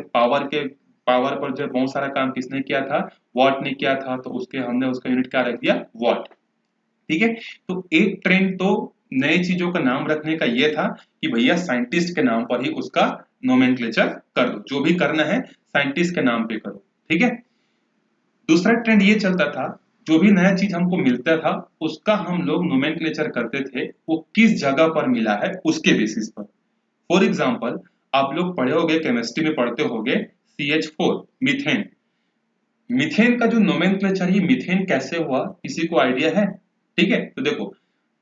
पावर पर जो बहुत सारा काम किसने किया था, वॉट ने किया था, तो उसके हमने उसका यूनिट क्या रख दिया, वॉट। ठीक है। तो एक ट्रेंड तो नई चीजों का नाम रखने का ये था कि भैया साइंटिस्ट के नाम पर ही उसका नोमेनक्लेचर कर दो, जो भी करना है साइंटिस्ट के नाम पे करो। ठीक है। दूसरा ट्रेंड ये चलता था, जो भी नया चीज हमको मिलता था उसका हम लोग नोमेनक्लेचर करते थे वो किस जगह पर मिला है उसके बेसिस पर। फॉर एग्जाम्पल, आप लोग पढ़े होगे, केमिस्ट्री में पढ़ते होगे CH4 मीथेन। मीथेन का जो नोमेनक्लेचर, ये मीथेन कैसे हुआ, किसी को आइडिया है? ठीक है। तो देखो,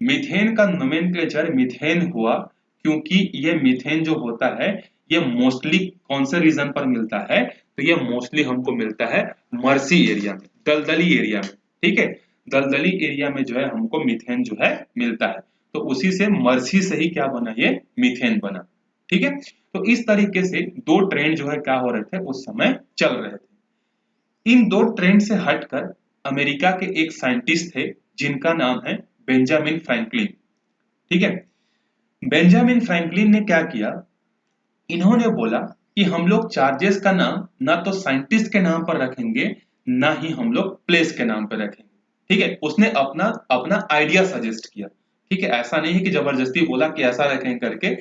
मीथेन का नोमेनक्लेचर मीथेन हुआ क्योंकि ये मीथेन जो होता है ये मोस्टली कौन से रीजन पर मिलता है, तो ये मोस्टली हमको मिलता है मर्सी एरिया में, दलदली एरिया में। ठीक है। दलदली एरिया में जो है हमको मीथेन जो है मिलता है, तो उसी से मर्सी से ही क्या बना, ये मीथेन बना। ठीक है। तो इस तरीके से दो ट्रेंड जो है क्या हो रहे थे उस समय चल रहे थे। इन दो ट्रेंड से हटकर अमेरिका के एक साइंटिस्ट थे जिनका नाम है बेंजामिन फ्रैंकलिन। ठीक है। बेंजामिन फ्रैंकलिन ने क्या किया, इन्होंने बोला कि हम लोग चार्जेस का नाम ना तो साइंटिस्ट के नाम पर रखेंगे, ना ही हम लोग प्लेस के नाम पर रखेंगे। ठीक है। उसने अपना अपना आइडिया सजेस्ट किया। ठीक है। ऐसा नहीं है कि जबरदस्ती बोला कि ऐसा रखें करके,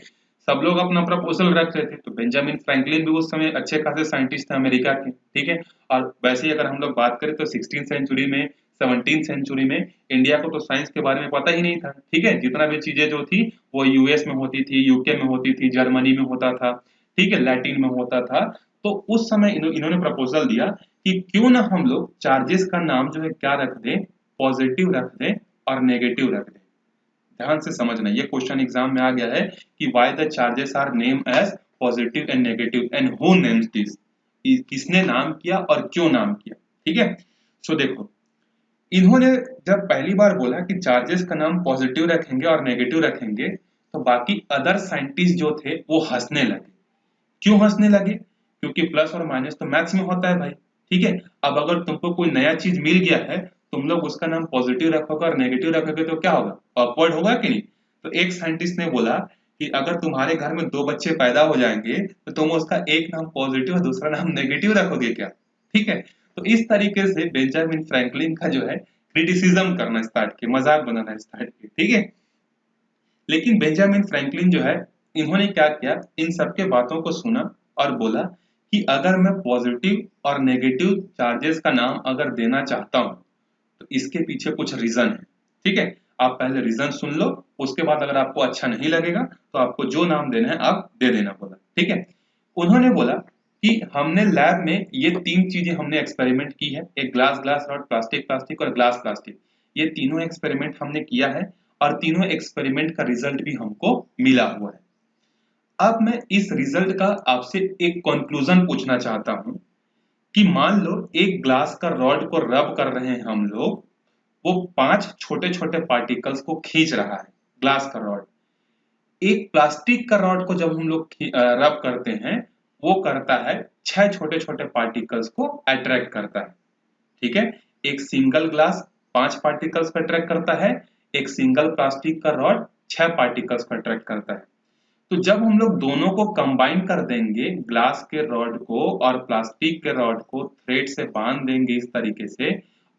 सब लोग अपना प्रपोजल रख रहे थे। तो बेंजामिन फ्रैंकलिन भी उस समय अच्छे खासे साइंटिस्ट थे अमेरिका के। ठीक है। और वैसे ही अगर हम लोग बात करें तो 16th सेंचुरी में, 17th सेंचुरी में इंडिया को तो साइंस के बारे में पता ही नहीं था। ठीक है। जितना भी चीजें जो थी वो यूएस में होती थी, यूके में होती थी, जर्मनी में होता था, ठीक है, लैटिन में होता था। तो उस समय इन्होंने प्रपोजल दिया कि क्यों ना हम लोग चार्जेस का नाम जो है क्या रख दें, पॉजिटिव रख दें और नेगेटिव रख दें। ध्यान से समझना, ये क्वेश्चन एग्जाम में आ गया है कि why the charges are name as positive and negative and who names this, किसने नाम किया और क्यों नाम किया। ठीक है। सो देखो, इन्होंने जब पहली बार बोला कि चार्जेस का नाम पॉजिटिव रखेंगे और नेगेटिव रखेंगे, तो बाकी अदर साइंटिस्ट जो थे वो हंसने लगे। क्यों हंसने लगे? क्योंकि प्लस और माइनस तो मैथ्स में होता है भाई। ठीक है। अब अगर तुमको कोई नया चीज मिल गया है, तुम लोग उसका नाम पॉजिटिव रखोगे और नेगेटिव रखोगे तो क्या होगा, ऑकवर्ड होगा कि नहीं? तो एक साइंटिस्ट ने बोला कि अगर तुम्हारे घर में दो बच्चे पैदा हो जाएंगे तो तुम उसका एक नाम पॉजिटिव और दूसरा नाम नेगेटिव रखोगे क्या? ठीक है। तो इस तरीके से बेंजामिन फ्रैंकलिन का जो है क्रिटिसिज्म करना स्टार्ट किया, मजाक बनाना स्टार्ट किया। ठीक है। लेकिन बेंजामिन फ्रैंकलिन जो है, इन्होंने क्या किया, इन सबके बातों को सुना और बोला कि अगर मैं पॉजिटिव और नेगेटिव चार्जेस का नाम अगर देना चाहता हूं तो इसके पीछे कुछ रीजन है। ठीक है। आप पहले रीजन सुन लो, उसके बाद अगर आपको अच्छा नहीं लगेगा तो आपको जो नाम देना है आप दे देना, बोला। ठीक है। उन्होंने बोला कि हमने लैब में ये तीन चीजें हमने एक्सपेरिमेंट की है, एक glass glass rod, plastic plastic और ग्लास प्लास्टिक। ये तीनों एक्सपेरिमेंट हमने किया है और तीनों एक्सपेरिमेंट का रिजल्ट भी हमको मिला हुआ है। अब मैं इस रिजल्ट का आपसे एक कंक्लूजन पूछना चाहता हूं कि मान लो एक ग्लास का रॉड को रब कर रहे हैं हम लोग, वो 5 छोटे छोटे पार्टिकल्स को खींच रहा है, ग्लास का रॉड। एक प्लास्टिक का रॉड को जब हम लोग रब करते हैं, वो करता है 6 छोटे छोटे पार्टिकल्स को अट्रैक्ट करता है। ठीक है। एक सिंगल ग्लास 5 पार्टिकल्स को अट्रैक्ट करता है, एक सिंगल प्लास्टिक का रॉड 6 पार्टिकल्स को अट्रैक्ट करता है। तो जब हम लोग दोनों को कंबाइन कर देंगे, ग्लास के रॉड को और प्लास्टिक के रॉड को थ्रेड से बांध देंगे इस तरीके से,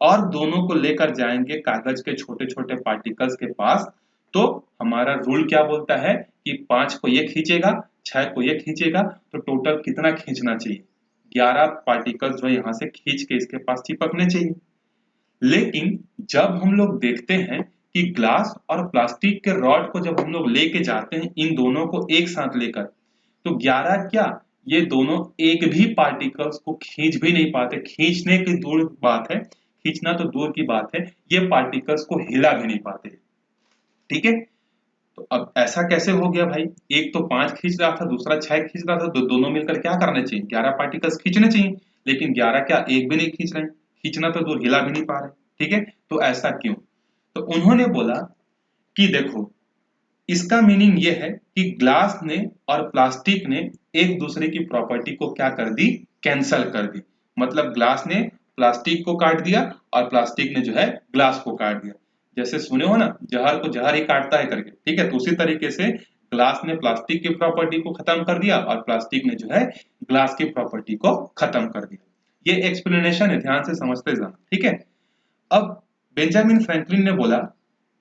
और दोनों को लेकर जाएंगे कागज के छोटे छोटे पार्टिकल्स के पास, तो हमारा रूल क्या बोलता है कि 5 को ये खींचेगा, 6 को ये खींचेगा, तो टोटल कितना खींचना चाहिए, 11 पार्टिकल्स जो यहाँ से खींच के इसके पास चिपकने चाहिए। लेकिन जब हम लोग देखते हैं कि ग्लास और प्लास्टिक के रॉड को जब हम लोग लेके जाते हैं इन दोनों को एक साथ लेकर, तो 11 क्या, ये दोनों एक भी पार्टिकल्स को खींच भी नहीं पाते, खींचने की दूर बात है, खींचना तो दूर की बात है, ये पार्टिकल्स को हिला भी नहीं पाते। ठीक है, तो अब ऐसा कैसे हो गया भाई? एक तो 5 खींच रहा था, दूसरा 6 खींच रहा था, तो दोनों मिलकर क्या करना चाहिए? 11 पार्टिकल्स खींचने चाहिए, लेकिन 11 क्या एक भी नहीं खींच रहे हैं, खींचना तो दूर, हिला भी नहीं पा रहे। ठीक है, तो ऐसा क्यों? तो उन्होंने बोला कि देखो, इसका मीनिंग ये है कि ग्लास ने और प्लास्टिक ने एक दूसरे की प्रॉपर्टी को क्या कर दी? कैंसल कर दी। मतलब ग्लास ने प्लास्टिक को काट दिया और प्लास्टिक ने जो है ग्लास को काट दिया। जैसे सुने हो ना, जहर को जहर ही काटता है करके। ठीक है, तो उसी तरीके से ग्लास ने प्लास्टिक की प्रॉपर्टी को खत्म कर दिया और प्लास्टिक ने जो है ग्लास की प्रॉपर्टी को खत्म कर दिया। ये एक्सप्लेनेशन है, ध्यान से समझते जाना। ठीक है, अब बेंजामिन फ्रैंकलिन ने बोला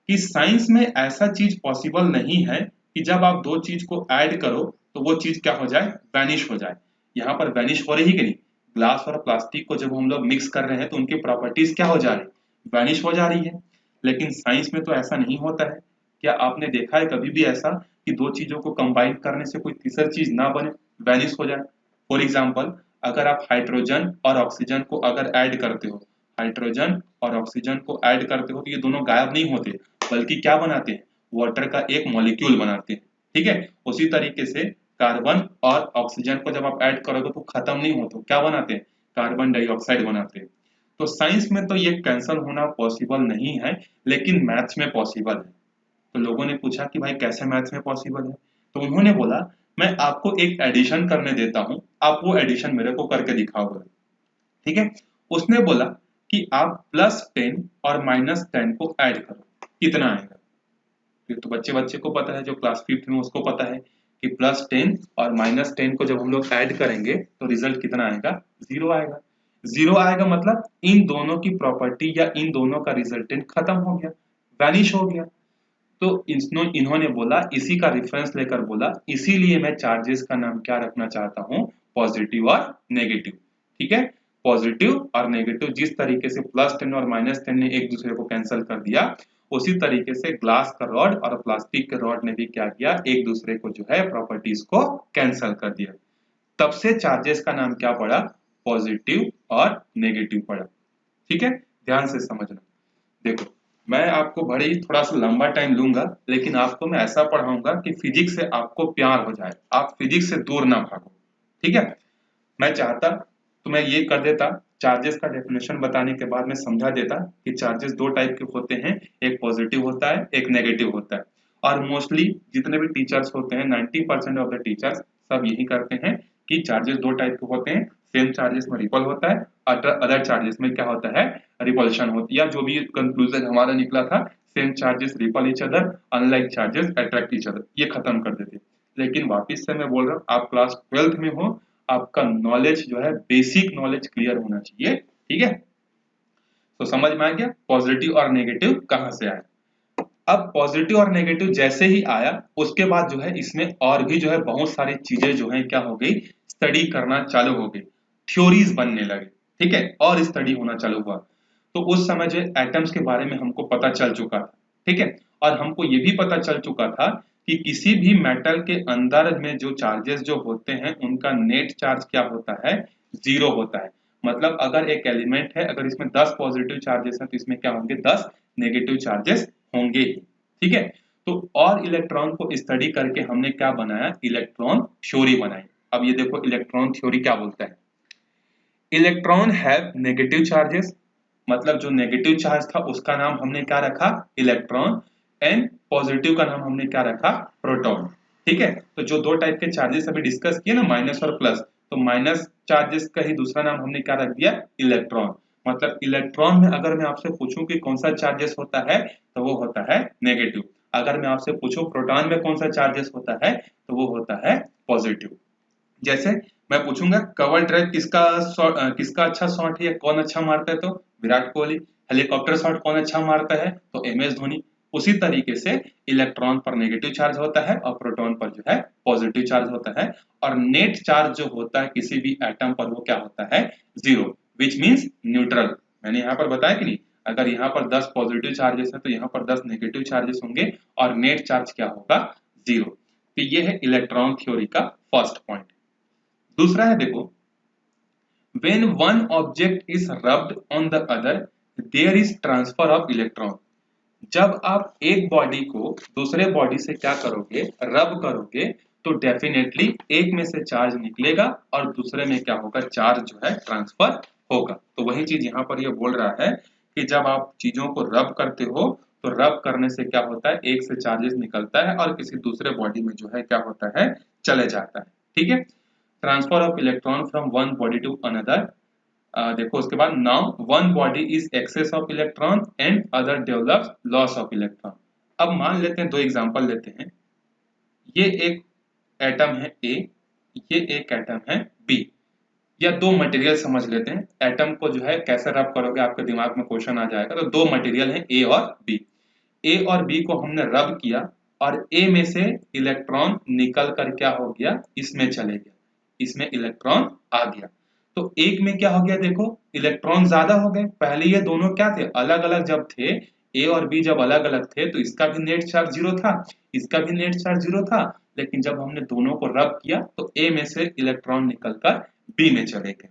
कि साइंस में ऐसा चीज पॉसिबल नहीं है कि जब आप दो चीज को ऐड करो तो वो चीज क्या हो जाए? वैनिश हो जाए। यहाँ पर वैनिश हो रही कि नहीं? ग्लास और प्लास्टिक को जब हम लोग मिक्स कर रहे हैं तो उनकी प्रॉपर्टीज क्या हो जा रही? वैनिश हो जा रही है। लेकिन साइंस में तो ऐसा नहीं होता है। क्या आपने देखा है कभी भी ऐसा कि दो चीजों को कंबाइन करने से कोई तीसरी चीज ना बने, वैनिश हो जाए? फॉर एग्जाम्पल, अगर आप हाइड्रोजन और ऑक्सीजन को अगर ऐड करते हो, हाइड्रोजन और ऑक्सीजन को ऐड करते हो तो ये दोनों गायब नहीं होते, बल्कि क्या बनाते हैं? वाटर का एक मॉलिक्यूल बनाते हैं। ठीक है, उसी तरीके से कार्बन और ऑक्सीजन को जब आप ऐड करोगे तो खत्म नहीं होते, क्या बनाते हैं? कार्बन डाइऑक्साइड बनाते हैं। तो साइंस में तो ये कैंसल होना पॉसिबल नहीं है, लेकिन मैथ्स में पॉसिबल है। तो लोगों ने पूछा कि भाई कैसे मैथ्स में पॉसिबल है? तो उन्होंने बोला, मैं आपको एक एडिशन करने देता हूं, आप वो एडिशन मेरे को करके दिखाओगे। ठीक है, उसने बोला कि आप +10 और -10 को ऐड करो, कितना आएगा? ये तो बच्चे बच्चे को पता है, जो क्लास 5th में उसको पता है कि +10 और -10 को जब हम लोग ऐड करेंगे तो रिजल्ट कितना आएगा? 0 आएगा। 0 आएगा मतलब इन दोनों की प्रॉपर्टी या इन दोनों का रिजल्टेंट खत्म हो गया, वैनिश हो गया। तो इन्होंने बोला, इसी का रेफरेंस लेकर बोला, इसीलिए मैं चार्जेस का नाम क्या रखना चाहता हूं? पॉजिटिव और नेगेटिव। ठीक है, पॉजिटिव और नेगेटिव, जिस तरीके से +10 और -10 ने एक दूसरे को कैंसिल कर दिया, उसी तरीके से ग्लास का रॉड और प्लास्टिक के रॉड ने भी क्या किया? एक दूसरे को जो है प्रॉपर्टीज को कैंसिल कर दिया। तब से चार्जेस का नाम क्या पड़ा? पॉजिटिव और नेगेटिव पड़ा। ठीक है, ध्यान से समझना। देखो, मैं आपको बड़े ही थोड़ा सा लंबा टाइम लूंगा, लेकिन आपको मैं ऐसा पढ़ाऊंगा कि फिजिक्स से आपको प्यार हो जाए, आप फिजिक्स से दूर ना भागो। ठीक है, मैं चाहता तो मैं ये कर देता, चार्जेस का डेफिनेशन बताने के बाद मैं समझा देता कि चार्जेस दो टाइप के होते हैं, एक पॉजिटिव होता है, एक नेगेटिव होता है। और मोस्टली जितने भी टीचर्स होते हैं, 90% ऑफ द टीचर्स सब यही करते हैं कि चार्जेस दो टाइप के होते हैं। सेम चार्जेस में रिपल होता है, अदर चार्जेस में क्या होता है? रिपल्शन होती है। या जो भी कंक्लूजन हमारा निकला था, same charges ripple each other, unlike charges attract each other, ये खत्म कर देते। लेकिन वापिस से मैं बोल रहा हूँ, आप क्लास 12th में हो, आपका नॉलेज जो है, बेसिक नॉलेज क्लियर होना चाहिए। ठीक है, तो समझ में आ गया पॉजिटिव और नेगेटिव कहां से आया। अब पॉजिटिव और नेगेटिव जैसे ही आया, उसके बाद जो है इसमें और भी जो है बहुत सारी चीजें जो है क्या हो गई? स्टडी करना चालू हो गई, थ्योरीज बनने लगे। ठीक है, और स्टडी होना चालू हुआ। तो उस समय जो एटम्स के बारे में हमको पता चल चुका था। ठीक है, और हमको ये भी पता चल चुका था कि किसी भी मेटल के अंदर में जो चार्जेस जो होते हैं उनका नेट चार्ज क्या होता है? 0 होता है। मतलब अगर एक एलिमेंट है, अगर इसमें 10 पॉजिटिव चार्जेस हैं तो इसमें क्या होंगे? 10 नेगेटिव चार्जेस होंगे ही। ठीक है, तो और इलेक्ट्रॉन को स्टडी करके हमने क्या बनाया? इलेक्ट्रॉन थ्योरी बनाई। अब ये देखो, इलेक्ट्रॉन थ्योरी क्या बोलता है? इलेक्ट्रॉन हैव नेगेटिव चार्जेस, मतलब जो नेगेटिव चार्ज था उसका नाम हमने क्या रखा? इलेक्ट्रॉन। एंड पॉजिटिव का नाम हमने क्या रखा? प्रोटॉन। ठीक है, तो जो दो टाइप के चार्जेस अभी डिस्कस किए ना, माइनस और प्लस, तो माइनस चार्जेस का ही दूसरा नाम हमने क्या रख दिया? इलेक्ट्रॉन। मतलब इलेक्ट्रॉन में अगर मैं आपसे पूछूं कि कौन सा चार्जेस होता है, तो वो होता है नेगेटिव। अगर मैं आपसे पूछूं प्रोटॉन में कौन सा चार्जेस होता है, तो वो होता है पॉजिटिव। जैसे मैं पूछूंगा कवर ड्राइव किसका अच्छा शॉट है, कौन अच्छा मारता है, तो विराट कोहली। हेलीकॉप्टर शॉट कौन अच्छा मारता है, तो MS धोनी। उसी तरीके से इलेक्ट्रॉन पर नेगेटिव चार्ज होता है और प्रोटॉन पर जो है पॉजिटिव चार्ज होता है। और नेट चार्ज जो होता है किसी भी एटम पर, वो क्या होता है? 0, विच मीन्स न्यूट्रल। मैंने यहाँ पर बताया कि नहीं, अगर यहाँ पर 10 पॉजिटिव चार्जेस है तो यहाँ पर 10 नेगेटिव चार्जेस होंगे और नेट चार्ज क्या होगा? 0। तो ये है इलेक्ट्रॉन थ्योरी का फर्स्ट पॉइंट। दूसरा है देखो, when one object is rubbed on the other there is transfer of electron। जब आप एक बॉडी को दूसरे बॉडी से क्या करोगे, रब करोगे, तो डेफिनेटली एक में से चार्ज निकलेगा और दूसरे में क्या होगा, चार्ज जो है ट्रांसफर होगा। तो वही चीज यहाँ पर ये बोल रहा है कि जब आप चीजों को रब करते हो तो रब करने से क्या होता है, एक से चार्जेस निकलता है और किसी दूसरे बॉडी में जो है क्या होता है, चले जाता है। ठीक है, transfer of electron from one body to another. देखो उसके बाद, now one body is excess of electron and other develops loss of electron. अब मान लेते हैं, दो एग्जांपल लेते हैं। ये एक एटम है ए, ये एक एटम है बी, या दो मटेरियल समझ लेते हैं। एटम को जो है कैसे रब करोगे, आपके दिमाग में क्वेश्चन आ जाएगा। तो दो मटेरियल है ए और बी, ए और बी को हमने रब किया और ए में से इलेक्ट्रॉन निकल कर क्या हो गया, इसमें चले गया, इसमें इलेक्ट्रॉन आ गया। तो एक में क्या हो गया, देखो इलेक्ट्रॉन ज्यादा हो गए। पहले ये दोनों क्या थे, अलग अलग जब थे, ए और बी जब अलग अलग थे तो इसका भी नेट चार्ज जीरो था, इसका भी नेट चार्ज जीरो था। लेकिन जब हमने दोनों को रब किया तो ए में से इलेक्ट्रॉन निकलकर बी में चले गए।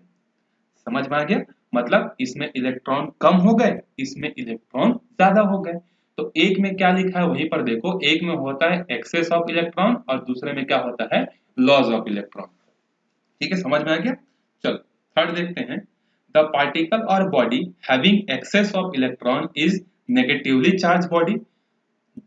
समझ में आ गया, मतलब इसमें इलेक्ट्रॉन कम हो गए, इसमें इलेक्ट्रॉन ज्यादा हो गए। तो एक में क्या लिखा है वहीं पर देखो, एक में होता है एक्सेस ऑफ इलेक्ट्रॉन और दूसरे में क्या होता है, लॉस ऑफ इलेक्ट्रॉन। ठीक है, समझ में आ गया। चलो थर्ड देखते हैं, द पार्टिकल और body having excess of electron is negatively charge body.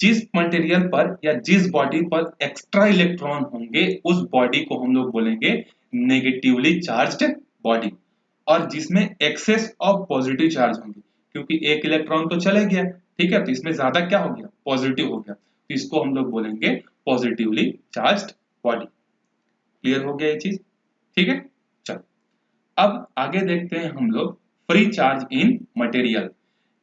जिस मटेरियल पर या जिस बॉडी पर एक्स्ट्रा इलेक्ट्रॉन होंगे उस बॉडी को हम लोग बोलेंगे नेगेटिवली चार्ज्ड बॉडी। और जिसमें एक्सेस ऑफ पॉजिटिव चार्ज होंगे, क्योंकि एक इलेक्ट्रॉन तो चले गया, ठीक है, तो इसमें ज्यादा क्या हो गया, पॉजिटिव हो गया, तो इसको हम लोग बोलेंगे पॉजिटिवली चार्ज्ड बॉडी। क्लियर हो गया ये चीज, ठीक है। चलो अब आगे देखते हैं हम लोग, फ्री चार्ज इन मटेरियल।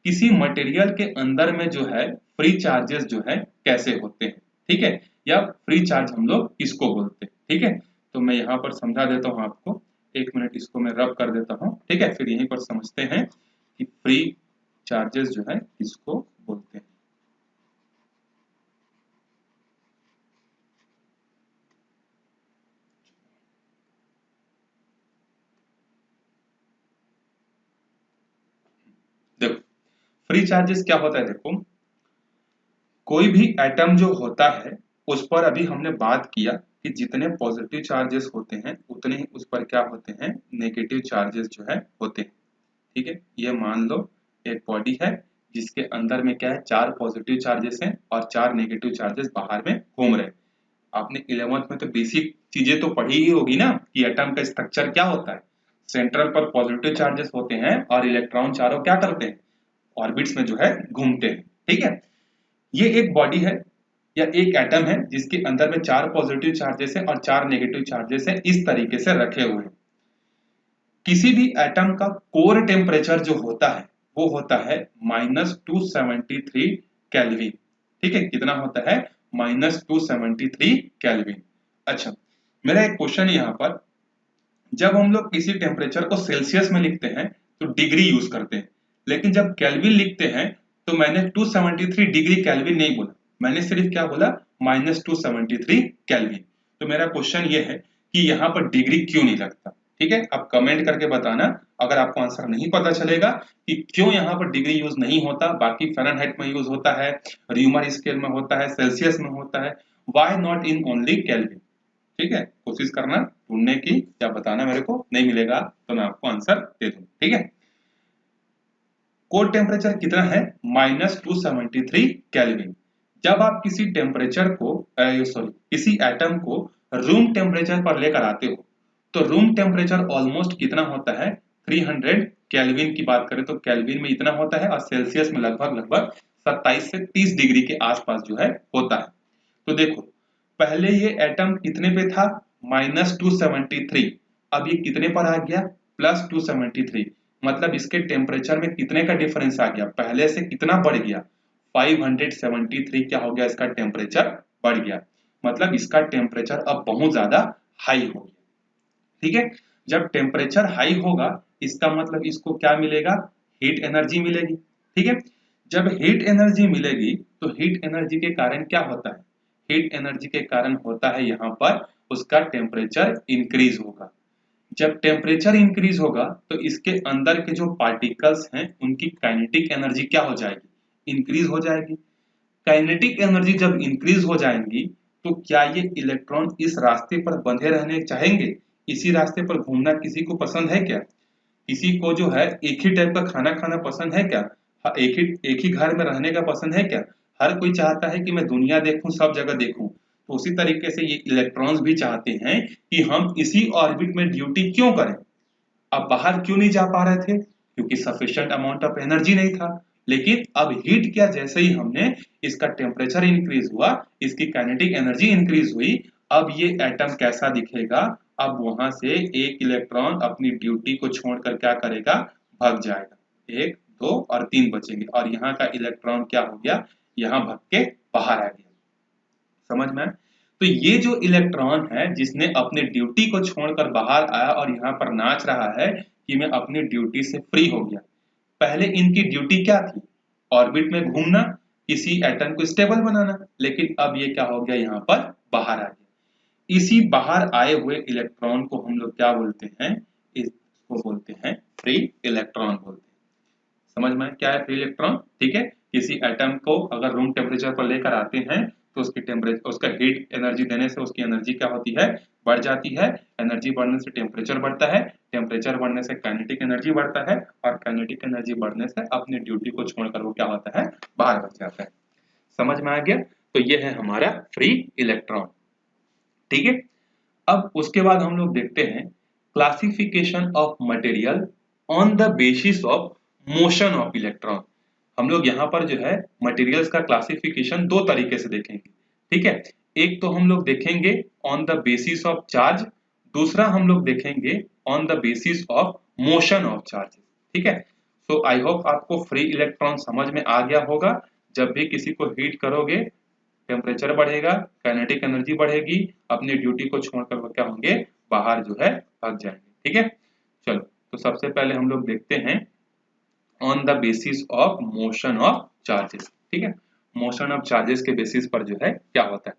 किसी मटेरियल के अंदर में जो है फ्री चार्जेस जो है कैसे होते हैं, ठीक है, या फ्री चार्ज हम लोग इसको बोलते हैं। ठीक है, तो मैं यहाँ पर समझा देता हूँ आपको, एक मिनट इसको मैं रब कर देता हूँ, ठीक है, फिर यहीं पर समझते हैं कि फ्री चार्जेस जो है किसको बोलते हैं। देखो फ्री चार्जेस क्या होता है, देखो कोई भी एटम जो होता है उस पर अभी हमने बात किया कि जितने पॉजिटिव चार्जेस होते हैं उतने ही उस पर क्या होते हैं, नेगेटिव चार्जेस जो है होते हैं। ठीक है, ये मान लो एक बॉडी है जिसके अंदर में क्या है, चार पॉजिटिव चार्जेस हैं और चार नेगेटिव चार्जेस बाहर में घूम रहे हैं। आपने 11th में तो बेसिक चीजें तो पढ़ी ही होगी ना कि एटम का स्ट्रक्चर क्या होता है। सेंट्रल पर पॉजिटिव चार्जेस होते हैं और इलेक्ट्रॉन चारों क्या करते हैं, ऑर्बिट्स में जो है घूमते हैं। ठीक है, ये एक बॉडी है या एक एटम है जिसके अंदर में चार पॉजिटिव चार्जेस है और चार नेगेटिव चार्जेस है, इस तरीके से रखे हुए हैं। किसी भी एटम का कोर टेम्परेचर जो होता है वो होता है -273 केल्विन। ठीक है, कितना होता है, -273 केल्विन। अच्छा, मेरा एक क्वेश्चन है यहाँ पर, जब हम लोग किसी टेम्परेचर को सेल्सियस में लिखते हैं तो डिग्री यूज करते हैं, लेकिन जब केल्विन लिखते हैं तो मैंने 273 डिग्री केल्विन नहीं बोला, मैंने सिर्फ क्या बोला, -273 केल्विन। तो मेरा क्वेश्चन ये है कि यहाँ पर डिग्री क्यों नहीं लगता। ठीक है, आप कमेंट करके बताना अगर आपको आंसर नहीं पता चलेगा कि क्यों यहाँ पर डिग्री यूज नहीं होता, बाकी फ़ारेनहाइट में यूज होता है, र्यूमर स्केल में होता है, सेल्सियस में होता है, why not in only kelvin. ठीक है, कोशिश करना ढूंढने की, या बताना, मेरे को नहीं मिलेगा तो मैं आपको आंसर दे दूं। ठीक है, कोर टेम्परेचर कितना है, -273 केल्विन। जब आप किसी टेम्परेचर को किसी एटम को रूम टेम्परेचर पर लेकर आते हो तो रूम टेम्परेचर ऑलमोस्ट कितना होता है, 300 केल्विन की बात करें तो केल्विन में इतना होता है और सेल्सियस में लगभग लगभग 27 से 30 डिग्री के आसपास जो है होता है। तो देखो पहले ये एटम कितने पे था, -273, अब ये कितने पर आ गया, +273, मतलब इसके टेम्परेचर में कितने का डिफरेंस आ गया, पहले से कितना बढ़ गया, 573 क्या हो गया, इसका टेम्परेचर बढ़ गया, मतलब इसका टेम्परेचर अब बहुत ज्यादा हाई हो गया। ठीक है, जब टेम्परेचर हाई होगा इसका मतलब इसको क्या मिलेगा, हीट एनर्जी मिलेगी। ठीक है, जब हीट एनर्जी मिलेगी तो हीट एनर्जी के कारण क्या होता है, हीट एनर्जी के कारण होता है यहाँ पर उसका टेम्परेचर इंक्रीज होगा। जब टेम्परेचर इंक्रीज होगा तो इसके अंदर के जो पार्टिकल्स हैं उनकी काइनेटिक एनर्जी क्या हो जाएगी, इंक्रीज हो जाएगी। काइनेटिक एनर्जी जब इंक्रीज हो जाएंगी तो क्या ये इलेक्ट्रॉन इस रास्ते पर बंधे रहने चाहेंगे, इसी रास्ते पर घूमना किसी को पसंद है क्या? किसी को जो है एक ही टाइप का खाना खाना पसंद है क्या? एक ही घर में रहने का पसंद है क्या? हर कोई चाहता है कि मैं दुनिया देखूं, सब जगह देखूं। तो उसी तरीके से ये इलेक्ट्रॉन्स भी चाहते हैं कि हम इसी ऑर्बिट में ड्यूटी क्यों करें। अब बाहर क्यों नहीं जा पा रहे थे, क्योंकि सफिशिएंट अमाउंट ऑफ एनर्जी नहीं था। लेकिन अब हीट किया, जैसे ही हमने इसका टेम्परेचर इंक्रीज हुआ, इसकी काइनेटिक एनर्जी इंक्रीज हुई, अब ये एटम कैसा दिखेगा, अब वहां से एक इलेक्ट्रॉन अपनी ड्यूटी को छोड़कर क्या करेगा, भाग जाएगा। 1 2 और 3 बचेंगे और यहाँ का इलेक्ट्रॉन क्या हो गया, यहाँ भाग के बाहर आ गया। समझ में? तो ये जो इलेक्ट्रॉन है जिसने अपनी ड्यूटी को छोड़कर बाहर आया और यहाँ पर नाच रहा है कि मैं अपनी ड्यूटी से फ्री हो गया। पहले इनकी ड्यूटी क्या थी, ऑर्बिट में घूमना, किसी एटम को स्टेबल बनाना, लेकिन अब ये क्या हो गया, यहाँ पर बाहर आ गया। इसी बाहर आए हुए इलेक्ट्रॉन को हम लोग क्या बोलते हैं, इसको बोलते हैं फ्री इलेक्ट्रॉन बोलते हैं। समझ में क्या है फ्री इलेक्ट्रॉन? ठीक है, किसी एटम को अगर रूम टेम्परेचर पर लेकर आते हैं तो उसकी टेम्परेचर, उसका हीट एनर्जी देने से उसकी एनर्जी क्या होती है, बढ़ जाती है। एनर्जी बढ़ने से टेम्परेचर बढ़ता है, टेम्परेचर बढ़ने से काइनेटिक एनर्जी बढ़ता है, और काइनेटिक एनर्जी बढ़ने से अपनी ड्यूटी को छोड़कर वो क्या होता है, बाहर बच जाता है। समझ में आ गया? तो ये है हमारा फ्री इलेक्ट्रॉन। ठीक है, अब उसके बाद हम लोग देखते हैं classification of material on the basis of motion of electron. हम लोग यहाँ पर जो है मटेरियल्स का क्लासिफिकेशन दो तरीके से देखेंगे। ठीक है, एक तो हम लोग देखेंगे on the basis of charge, दूसरा हम लोग देखेंगे on the basis of motion of charge. ठीक है, सो आई होप आपको फ्री इलेक्ट्रॉन समझ में आ गया होगा। जब भी किसी को हीट करोगे, टेम्परेचर बढ़ेगा, काइनेटिक एनर्जी बढ़ेगी, अपनी ड्यूटी को छोड़कर वो क्या होंगे, बाहर जो है भाग जाएंगे। ठीक है, चलो तो सबसे पहले हम लोग देखते हैं on the basis of motion of charges. ठीक है, मोशन ऑफ चार्जेस के बेसिस पर जो है क्या होता है।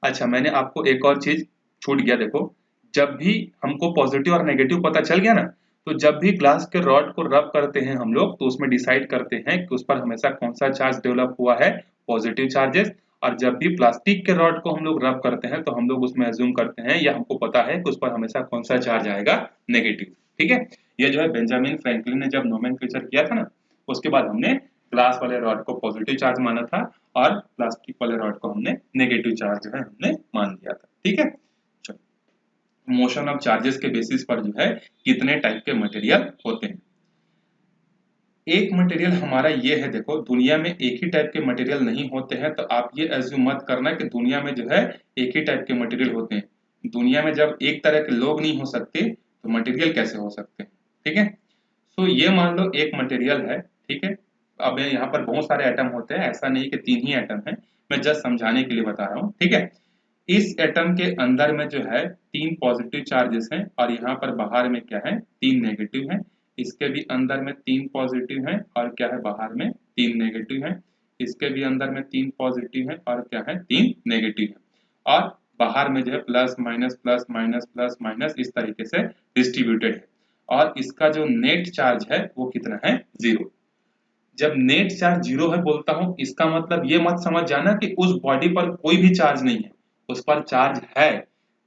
अच्छा, मैंने आपको एक और चीज छूट गया, देखो, जब भी हमको पॉजिटिव और नेगेटिव पता चल गया ना, तो जब भी ग्लास के रॉड को रब करते हैं हम लोग, तो उसमें डिसाइड करते हैं कि उस पर हमेशा कौन सा चार्ज डेवलप हुआ है, पॉजिटिव चार्जेस। और जब भी प्लास्टिक के रॉड को हम लोग रब करते हैं तो हम लोग उसमें एज्यूम करते हैं या हमको पता है कि उस पर हमेशा कौन सा चार्ज आएगा, नेगेटिव। ठीक है, ये जो है बेंजामिन फ्रैंकलिन ने जब नोमेनक्लेचर किया था ना, उसके बाद हमने ग्लास वाले रॉड को पॉजिटिव चार्ज माना था और प्लास्टिक वाले रॉड को हमने नेगेटिव चार्ज जो है हमने मान लिया था। ठीक है, चलो मोशन ऑफ चार्जेस के बेसिस पर जो है कितने टाइप के मटेरियल होते हैं। एक मटेरियल हमारा ये है, देखो दुनिया में एक ही टाइप के मटेरियल नहीं होते हैं, तो आप ये एज्यूम मत करना कि दुनिया में जो है एक ही टाइप के मटेरियल होते हैं। दुनिया में जब एक तरह के लोग नहीं हो सकते तो मटेरियल कैसे हो सकते हैं। ठीक है, तो ये मान लो एक मटेरियल है। ठीक है, अब यहाँ पर बहुत सारे एटम होते हैं, ऐसा नहीं कि 3 ही एटम है, मैं जस्ट समझाने के लिए बता रहा हूँ। ठीक है, इस एटम के अंदर में जो है 3 पॉजिटिव चार्जेस हैं और यहाँ पर बाहर में क्या है, 3 नेगेटिव हैं। इसके भी अंदर में 3 पॉजिटिव हैं और क्या है, बाहर में 3 नेगेटिव हैं। इसके भी अंदर में 3 पॉजिटिव हैं और क्या है, 3 नेगेटिव हैं। और बाहर में जो है प्लस माइनस इस तरीके से डिस्ट्रीब्यूटेड है। और इसका जो नेट चार्ज है वो कितना है, 0। जब नेट चार्ज 0 है बोलता हूं, इसका मतलब ये मत समझ जाना कि उस बॉडी पर कोई भी चार्ज नहीं है, उस पर चार्ज है।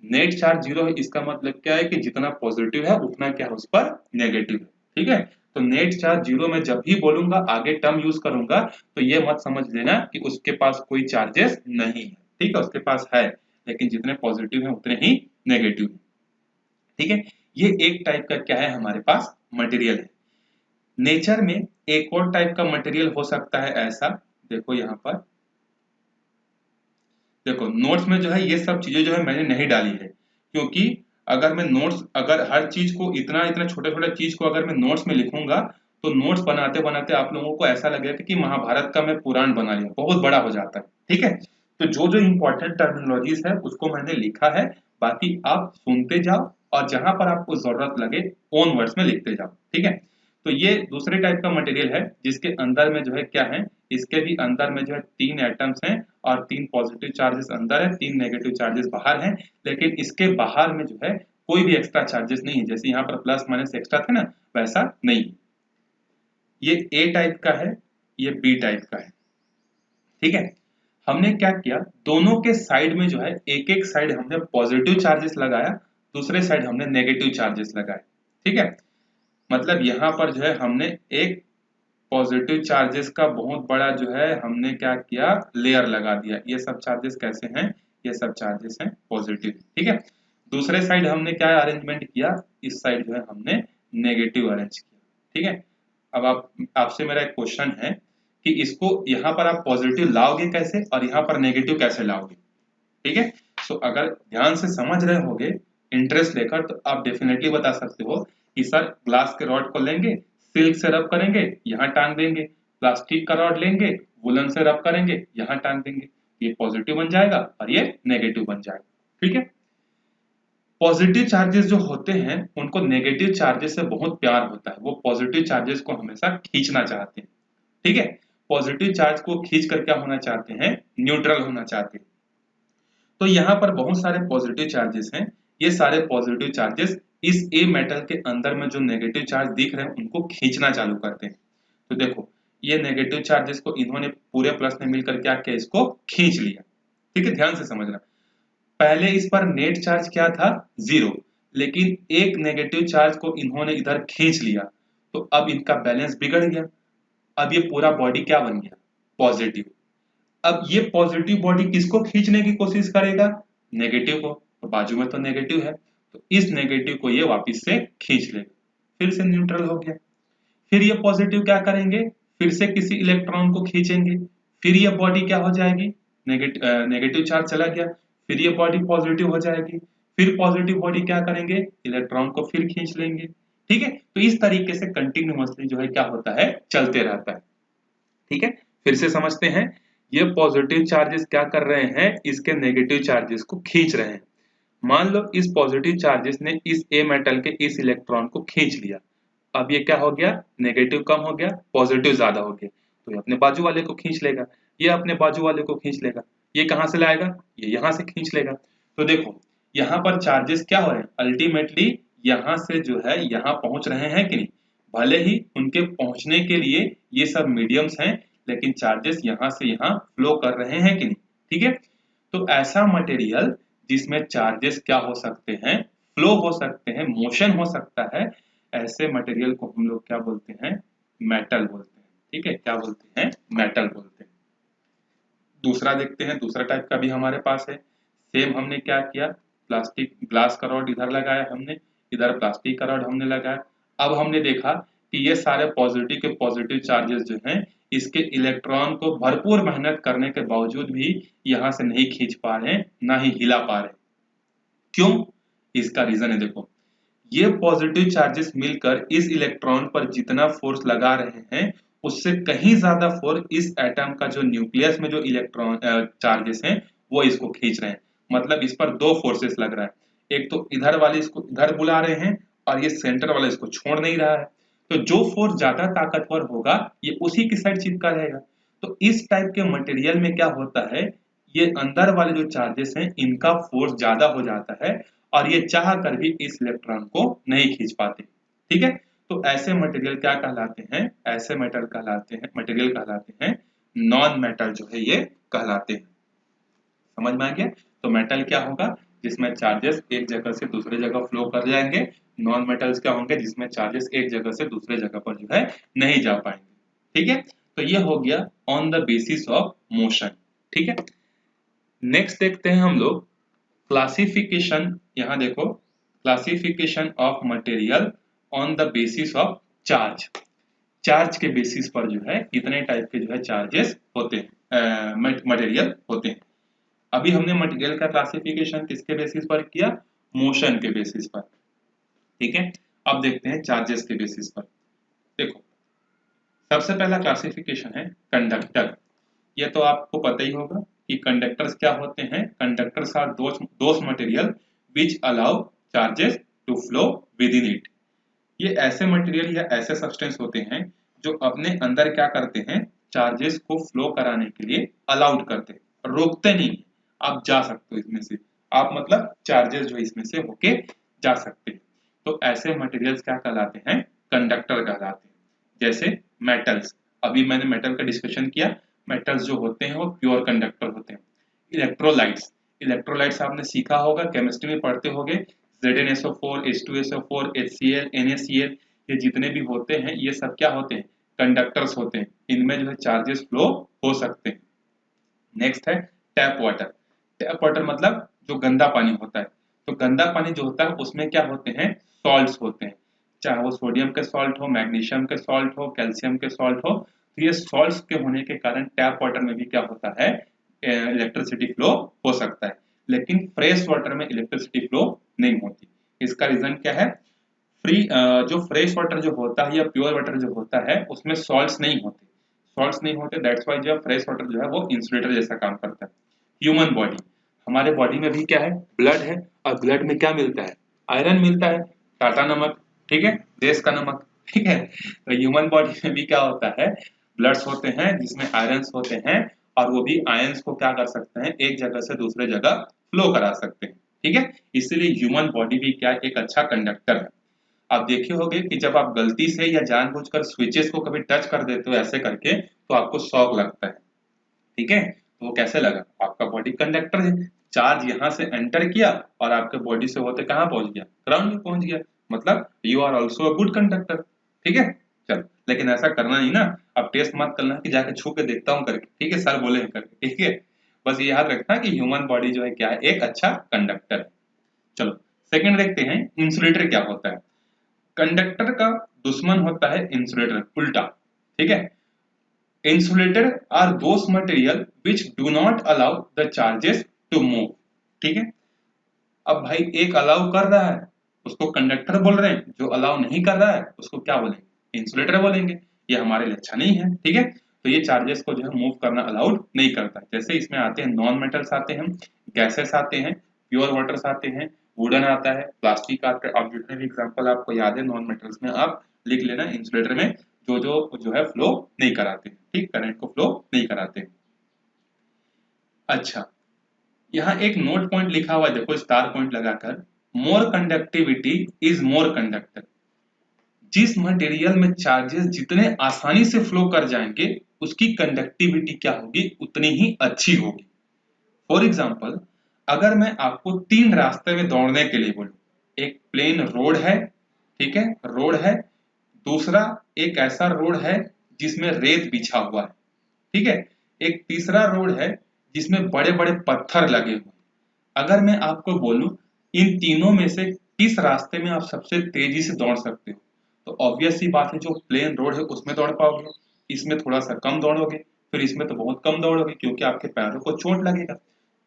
नेट चार्ज 0 है, इसका मतलब क्या है कि जितना पॉजिटिव है उतना क्या है उस पर नेगेटिव है। ठीक है, तो नेट चार्ज 0 में जब भी बोलूंगा, आगे टर्म यूज करूंगा, तो ये मत समझ लेना कि उसके पास कोई चार्जेस नहीं है। ठीक है, उसके पास है, लेकिन जितने पॉजिटिव है उतने ही नेगेटिव है। ठीक है, ये एक टाइप का क्या है, हमारे पास मटेरियल है। नेचर में एक और टाइप का मटेरियल हो सकता है ऐसा, देखो यहाँ पर, देखो नोट्स में जो है ये सब चीजें जो है मैंने नहीं डाली है, क्योंकि अगर मैं नोट्स, अगर हर चीज को इतना इतना छोटे छोटे चीज को अगर मैं नोट्स में लिखूंगा, तो नोट्स बनाते बनाते आप लोगों को ऐसा लगेगा कि महाभारत का मैं पुराण बना लिया, बहुत बड़ा हो जाता है। ठीक है, तो जो जो इंपॉर्टेंट टर्मिनोलॉजीज है उसको मैंने लिखा है, बाकी आप सुनते जाओ और जहां पर आपको जरूरत लगे ओन वर्ड्स में लिखते जाओ। ठीक है, तो ये दूसरे टाइप का मटेरियल है जिसके अंदर में जो है क्या है, इसके भी अंदर में जो है 3 एटम्स हैं और 3 पॉजिटिव चार्जेस अंदर है, 3 नेगेटिव चार्जेस बाहर हैं। लेकिन इसके बाहर में जो है कोई भी एक्स्ट्रा चार्जेस नहीं है, जैसे यहाँ पर प्लस माइनस एक्स्ट्रा थे ना, वैसा नहीं। ये ए टाइप का है, ये बी टाइप का है, ठीक है। हमने क्या किया, दोनों के साइड में जो है एक एक साइड हमने पॉजिटिव चार्जेस लगाया, दूसरे साइड हमने नेगेटिव चार्जेस लगाए, ठीक है। मतलब यहाँ पर जो है हमने एक पॉजिटिव चार्जेस का बहुत बड़ा जो है हमने क्या किया, लेयर लगा दिया। ये सब चार्जेस कैसे हैं, ये सब चार्जेस हैं पॉजिटिव, ठीक है। दूसरे साइड हमने क्या अरेंजमेंट किया, इस साइड जो है हमने नेगेटिव अरेंज किया, ठीक है। अब आपसे मेरा एक क्वेश्चन है कि इसको यहाँ पर आप पॉजिटिव लाओगे कैसे और यहाँ पर नेगेटिव कैसे लाओगे, ठीक है। सो अगर ध्यान से समझ रहे होगे इंटरेस्ट लेकर, तो आप डेफिनेटली बता सकते हो कि सर ग्लास के रॉड को लेंगे, सिल्क से रब करेंगे, यहाँ टांग देंगे, प्लास्टिक का रॉड लेंगे, वुलन से रब करेंगे, यहाँ टांग देंगे, ये पॉजिटिव बन जाएगा और ये नेगेटिव बन जाएगा, ठीक है। पॉजिटिव चार्जेस जो होते हैं उनको नेगेटिव चार्जेस से बहुत प्यार होता है, वो पॉजिटिव चार्जेस को हमेशा खींचना चाहते हैं, ठीक है। पॉजिटिव चार्ज को खींच कर क्या होना चाहते हैं, न्यूट्रल होना चाहते हैं। तो यहाँ पर बहुत सारे पॉजिटिव चार्जेस हैं, ये सारे पॉजिटिव चार्जेस इस ए मेटल के अंदर में जो नेगेटिव चार्ज दिख रहे हैं उनको खींचना चालू करते हैं। तो देखो ये नेगेटिव चार्जेस को इन्होंने पूरे प्लस ने मिलकर क्या किया, इसको खींच लिया, ठीक है। ध्यान से समझना, पहले इस पर नेट चार्ज क्या था, 0, लेकिन एक नेगेटिव चार्ज को इन्होंने इधर खींच लिया, तो अब इनका बैलेंस बिगड़ गया। अब ये पूरा बॉडी क्या बन गया, पॉजिटिव। अब ये पॉजिटिव बॉडी किसको खींचने की कोशिश करेगा, नेगेटिव को, तो बाजू में तो नेगेटिव है, तो इस नेगेटिव को ये वापस से खींच लेगा, फिर से न्यूट्रल हो गया। फिर ये पॉजिटिव क्या करेंगे, फिर से किसी इलेक्ट्रॉन को खींचेंगे, फिर ये बॉडी क्या हो जाएगी, नेगेटिव चार्ज चला गया, फिर ये बॉडी पॉजिटिव हो जाएगी, फिर पॉजिटिव बॉडी क्या करेंगे, इलेक्ट्रॉन को फिर खींच लेंगे, ठीक है। तो इस तरीके से कंटिन्यूअसली जो है क्या होता है, चलते रहता है, ठीक है। फिर से समझते हैं, ये पॉजिटिव चार्जेस क्या कर रहे हैं, इसके नेगेटिव चार्जेस को खींच रहे हैं। मान लो इस पॉजिटिव चार्जेस ने इस ए मेटल के इस इलेक्ट्रॉन को खींच लिया, अब ये क्या हो गया, नेगेटिव कम हो गया, पॉजिटिव ज्यादा हो गया, तो ये अपने बाजू वाले को खींच लेगा, ये अपने बाजू वाले को खींच लेगा, ये कहां से लाएगा, ये यहां से खींच लेगा। तो देखो यहाँ पर चार्जेस क्या हो रहे हैं, अल्टीमेटली यहाँ से जो है यहाँ पहुंच रहे हैं कि नहीं, भले ही उनके पहुंचने के लिए ये सब मीडियम्स हैं, लेकिन चार्जेस यहाँ से यहाँ फ्लो कर रहे हैं कि नहीं, ठीक है। तो ऐसा मटेरियल जिसमें चार्जेस क्या हो सकते हैं, फ्लो हो सकते हैं, मोशन हो सकता है, ऐसे मटेरियल को हम लोग क्या बोलते हैं, मेटल बोलते हैं, ठीक है। क्या बोलते हैं, मेटल बोलते हैं। दूसरा देखते हैं, दूसरा टाइप का भी हमारे पास है। सेम हमने क्या किया, प्लास्टिक ग्लास का रॉड इधर लगाया हमने, इधर प्लास्टिक का रॉड हमने लगाया। अब हमने देखा कि ये सारे पॉजिटिव के पॉजिटिव चार्जेस जो हैं इसके इलेक्ट्रॉन को भरपूर मेहनत करने के बावजूद भी यहाँ से नहीं खींच पा रहे हैं, ना ही हिला पा रहे। क्यों, इसका रीजन है, देखो ये पॉजिटिव चार्जेस मिलकर इस इलेक्ट्रॉन पर जितना फोर्स लगा रहे हैं उससे कहीं ज्यादा फोर्स इस एटम का जो न्यूक्लियस में जो इलेक्ट्रॉन चार्जेस हैं वो इसको खींच रहे हैं। मतलब इस पर दो फोर्सेस लग रहा है, एक तो इधर वाले इसको इधर बुला रहे हैं और ये सेंटर वाला इसको छोड़ नहीं रहा है। तो जो फोर्स ज्यादा ताकतवर होगा ये उसी की साइड चिपका रहेगा। तो इस टाइप के मटेरियल में क्या होता है, ये अंदर वाले जो चार्जेस हैं इनका फोर्स ज्यादा हो जाता है और ये चाह कर भी इस इलेक्ट्रॉन को नहीं खींच पाते, ठीक है। तो ऐसे मटेरियल क्या कहलाते हैं, ऐसे मेटल कहलाते हैं, मटेरियल कहलाते हैं नॉन मेटल जो है ये कहलाते हैं। समझ में आ गया। तो मेटल क्या होगा, जिसमें चार्जेस एक जगह से दूसरे जगह फ्लो कर जाएंगे। नॉन मेटल्स क्या होंगे, जिसमें चार्जेस एक जगह से दूसरे जगह पर जो है नहीं जा पाएंगे, ठीक है। तो ये हो गया on the basis of motion, ठीक है। नेक्स्ट देखते हैं हम लोग क्लासिफिकेशन। यहाँ देखो, classification of material on the basis of charge. Charge के बेसिस पर जो है कितने टाइप के जो है चार्जेस होते हैं, मटेरियल होते हैं। अभी हमने मटेरियल का क्लासिफिकेशन किसके बेसिस पर किया, मोशन के बेसिस पर, ठीक है। अब देखते हैं चार्जेस के बेसिस पर। देखो सबसे पहला क्लासिफिकेशन है कंडक्टर। ये तो आपको पता ही होगा कि कंडक्टर्स क्या होते हैं, conductors are those material which allow charges to flow within it. ये ऐसे मटेरियल या ऐसे सब्सटेंस होते हैं जो अपने अंदर क्या करते हैं, चार्जेस को फ्लो कराने के लिए अलाउड करते हैं, रोकते नहीं। आप जा सकते हो इसमें से, आप मतलब चार्जेस जो इसमें से होके जा सकते हैं। तो ऐसे मटेरियल्स क्या कहलाते हैं? कंडक्टर कहलाते हैं। जैसे मेटल्स, अभी मैंने मेटल का डिस्कशन किया, मेटल्स जो होते हैं वो प्योर कंडक्टर होते हैं। इलेक्ट्रोलाइट्स, इलेक्ट्रोलाइट्स आपने सीखा होगा, केमिस्ट्री में पढ़ते होगे, ZnSO4, H2SO4, HCl, NaCl, ये जितने भी होते हैं ये सब क्या होते हैं? कंडक्टर्स होते हैं। इनमें जो है चार्जेस फ्लो हो सकते हैं। नेक्स्ट है टैप वाटर। टैप वाटर मतलब जो गंदा पानी होता है। तो गंदा पानी जो होता है उसमें क्या होते हैं? सॉल्ट्स होते हैं, चाहे वो सोडियम के सॉल्ट हो, मैग्नीशियम के सॉल्ट हो, कैल्शियम के सॉल्ट हो। तो ये सॉल्ट्स के होने के कारण टैप वाटर में भी क्या होता है? इलेक्ट्रिसिटी फ्लो हो सकता है। लेकिन फ्रेश वाटर में इलेक्ट्रिसिटी फ्लो नहीं होती। इसका रीजन क्या है? जो फ्रेश वाटर जो होता है या प्योर वाटर जो होता है उसमें सॉल्ट्स नहीं होते, सॉल्ट्स नहीं होते, दैट्स वाई जो फ्रेश वाटर जो है वो इंसुलेटर जैसा काम करता है। ह्यूमन बॉडी, हमारे बॉडी में भी क्या है? ब्लड है, और ब्लड में क्या मिलता है? आयरन मिलता है, टाटा नमक, ठीक है, देश का नमक, ठीक है। तो ह्यूमन बॉडी में भी क्या होता है? ब्लड्स होते हैं जिसमें आयरन्स होते हैं, और वो भी आयंस को क्या कर सकते हैं? एक जगह से दूसरे जगह फ्लो करा सकते हैं, ठीक है। इसीलिए ह्यूमन बॉडी भी क्या एक अच्छा कंडक्टर है। आप देखे होंगे कि जब आप गलती से या जानबूझकर स्विचेस को कभी टच कर देते हो ऐसे करके, तो आपको शॉक लगता है, ठीक है। तो वो कैसे लगा? आपका बॉडी कंडक्टर है, चार्ज यहाँ से एंटर किया और आपके बॉडी से होते कहाँ पहुंच गया? ग्राउंड में पहुंच गया। मतलब you are also a good conductor, ठीक है। चलो, लेकिन ऐसा करना नहीं ना, अब टेस्ट मत करना कि जाके छू के देखता हूँ करके, ठीक है, सर बोले करके, ठीक है। बस ये याद रखना कि ह्यूमन बॉडी जो है क्या है? एक अच्छा कंडक्टर है। चलो सेकंड देखते हैं, इंसुलेटर क्या होता है। कंडक्टर का दुश्मन होता है इंसुलेटर, उल्टा, ठीक है। Insulator are those material which do not allow the charges to move, ठीक है। अब भाई एक अलाउ कर रहा है उसको कंडक्टर बोल रहे हैं, जो अलाउ नहीं कर रहा है उसको क्या बोलेंगे? इंसुलेटर बोलेंगे। ये हमारे लिए अच्छा नहीं है, ठीक है। तो ये चार्जेस को जो है मूव करना अलाउड नहीं करता। जैसे इसमें आते हैं नॉन मेटल्स आते हैं, गैसेस आते हैं, प्योर वाटर्स आते हैं, वुडन आता है, प्लास्टिक आता है। अब जितने भी एग्जाम्पल आपको याद है नॉन मेटल्स में आप लिख लेना। इंसुलेटर में जो है फ्लो नहीं कराते, ठीक, करंट को फ्लो नहीं कराते। अच्छा, यहाँ एक नोट पॉइंट लिखा हुआ है, देखो स्टार पॉइंट लगाकर, मोर कंडक्टिविटी इज मोर कंडक्टर। जिस मटेरियल में चार्जेस जितने आसानी से फ्लो कर जाएंगे उसकी कंडक्टिविटी क्या होगी? उतनी ही अच्छी होगी। फॉर एग्जाम्पल, अगर मैं आपको 3 रास्ते में दौड़ने के लिए बोलूं, एक प्लेन रोड है, ठीक है, रोड है, दूसरा एक ऐसा रोड है जिसमें रेत बिछा हुआ है, ठीक है, एक तीसरा रोड है जिसमें बड़े बड़े पत्थर लगे हुए। अगर मैं आपको बोलूं इन तीनों में से किस रास्ते में आप सबसे तेजी से दौड़ सकते हो, तो ऑब्वियस सी बात है जो प्लेन रोड है उसमें दौड़ पाओगे, इसमें थोड़ा सा कम दौड़ोगे, फिर इसमें तो बहुत कम दौड़ोगे क्योंकि आपके पैरों को चोट लगेगा।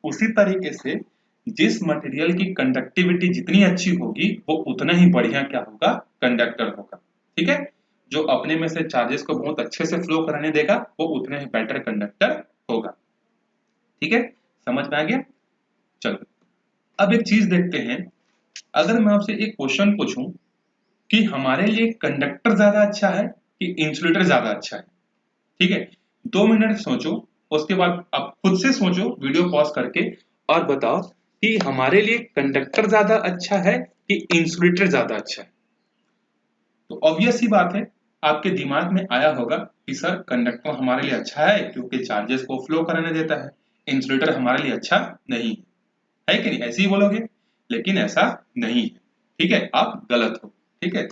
उसी तरीके से जिस मटेरियल की कंडक्टिविटी जितनी अच्छी होगी वो उतना ही बढ़िया क्या होगा? कंडक्टर होगा, ठीक है। जो अपने में से चार्जेस को बहुत अच्छे से फ्लो कराने देगा वो उतने ही बेटर कंडक्टर होगा, ठीक है, समझ में आ गया। चलो अब एक चीज देखते हैं, अगर मैं आपसे एक क्वेश्चन पूछूं कि हमारे लिए कंडक्टर ज्यादा अच्छा है कि इंसुलेटर ज्यादा अच्छा है, ठीक है, 2 मिनट सोचो, उसके बाद आप खुद से सोचो वीडियो पॉज करके और बताओ कि हमारे लिए कंडक्टर ज्यादा अच्छा है कि इंसुलेटर ज्यादा अच्छा है। तो ऑब्वियस ही बात है, आपके दिमाग में आया होगा कि सर कंडक्टर हमारे लिए अच्छा है क्योंकि चार्जेस को फ्लो कराने देता है, इंसुलेटर हमारे लिए अच्छा नहीं है कि नहीं? ऐसे ही बोलोगे, लेकिन ऐसा नहीं है, ठीक है, आप गलत हो, ठीक है।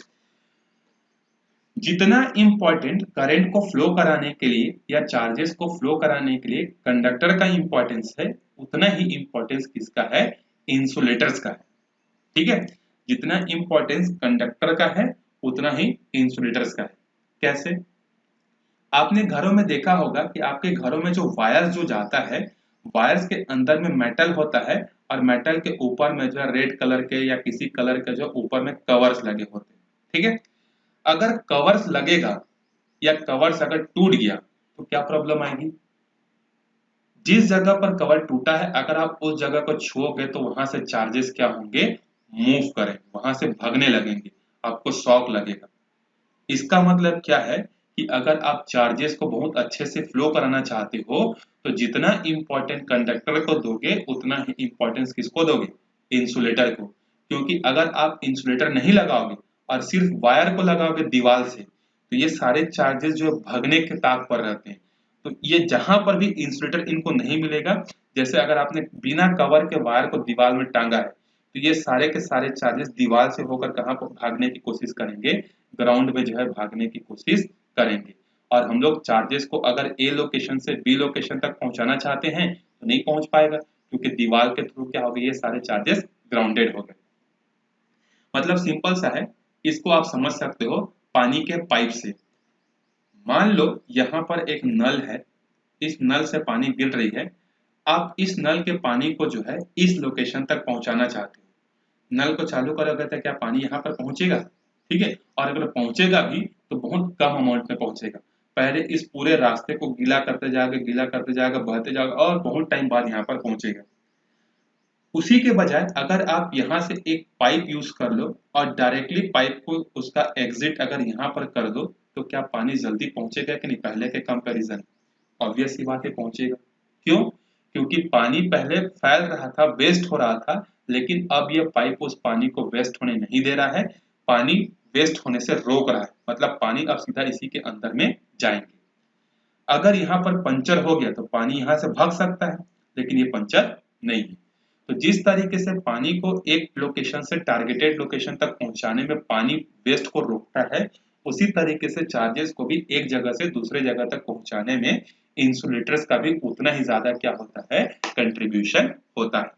जितना इंपॉर्टेंट करंट को फ्लो कराने के लिए या चार्जेस को फ्लो कराने के लिए कंडक्टर का इंपॉर्टेंस है, उतना ही इंपॉर्टेंस किसका है? इंसुलेटर्स का है, ठीक है। जितना इंपॉर्टेंस कंडक्टर का है उतना ही इंसुलेटर्स का है। कैसे? आपने घरों में देखा होगा कि आपके घरों में जो वायर जो जाता है, वायर्स के अंदर में मेटल होता है, और मेटल के ऊपर में जो है रेड कलर के या किसी कलर के जो ऊपर में कवर्स लगे होते हैं, ठीक है। अगर कवर्स लगेगा या कवर्स अगर टूट गया तो क्या प्रॉब्लम आएगी? जिस जगह पर कवर टूटा है अगर आप उस जगह को छुओगे तो वहां से चार्जेस क्या होंगे? मूव करेंगे, वहां से भागने लगेंगे, आपको शॉक लगेगा। इसका मतलब क्या है कि अगर आप चार्जेस को बहुत अच्छे से फ्लो कराना चाहते हो तो जितना इंपॉर्टेंट कंडक्टर को दोगे उतना ही इंपॉर्टेंस किसको दोगे? इंसुलेटर को। क्योंकि अगर आप इंसुलेटर नहीं लगाओगे और सिर्फ वायर को लगाओगे दीवार से, तो ये सारे चार्जेस जो है भगने के ताक पर रहते हैं। तो ये जहां पर भी इंसुलेटर इनको नहीं मिलेगा, जैसे अगर आपने बिना कवर के वायर को दीवार में टांगा है, तो ये सारे के सारे चार्जेस दीवार से होकर कहाँ पर भागने की कोशिश करेंगे, ग्राउंड में जो है भागने की कोशिश करेंगे। और हम लोग चार्जेस को अगर ए लोकेशन से बी लोकेशन तक पहुंचाना चाहते हैं तो नहीं पहुंच पाएगा, क्योंकि दीवार के थ्रू क्या हो गए, ये सारे चार्जेस ग्राउंडेड हो गए। मतलब सिंपल सा है, इसको आप समझ सकते हो पानी के पाइप से। मान लो यहाँ पर एक नल है, इस नल से पानी गिर रही है, आप इस नल के पानी को जो है इस लोकेशन तक पहुंचाना चाहते हो। नल को चालू करोगे तो क्या पानी यहाँ पर पहुंचेगा? ठीक है, और अगर पहुंचेगा भी तो बहुत कम अमाउंट में पहुंचेगा। पहले इस पूरे रास्ते को गीला करते जाएगा, बहते जाएगा और बहुत टाइम बाद यहाँ पर पहुंचेगा। उसी के बजाय अगर आप यहाँ से एक पाइप यूज कर लो और डायरेक्टली पाइप को उसका एग्जिट अगर यहाँ पर कर दो, तो क्या पानी जल्दी पहुंचेगा कि नहीं पहले के कंपैरिजन? ऑब्वियस सी बात है, पहुंचेगा। क्यों? क्योंकि पानी पहले फैल रहा था, वेस्ट हो रहा था, लेकिन अब ये पाइप उस पानी को वेस्ट होने नहीं दे रहा है, पानी वेस्ट होने से रोक रहा है। मतलब पानी अब सीधा इसी के अंदर में जाएंगे। अगर यहाँ पर पंचर हो गया तो पानी यहाँ से भाग सकता है, लेकिन ये पंचर नहीं है। तो जिस तरीके से पानी को एक लोकेशन से टारगेटेड लोकेशन तक पहुंचाने में पानी वेस्ट को रोकता है, उसी तरीके से चार्जेस को भी एक जगह से दूसरे जगह तक पहुंचाने में इंसुलेटर्स का भी उतना ही ज्यादा क्या होता है, कंट्रीब्यूशन होता है।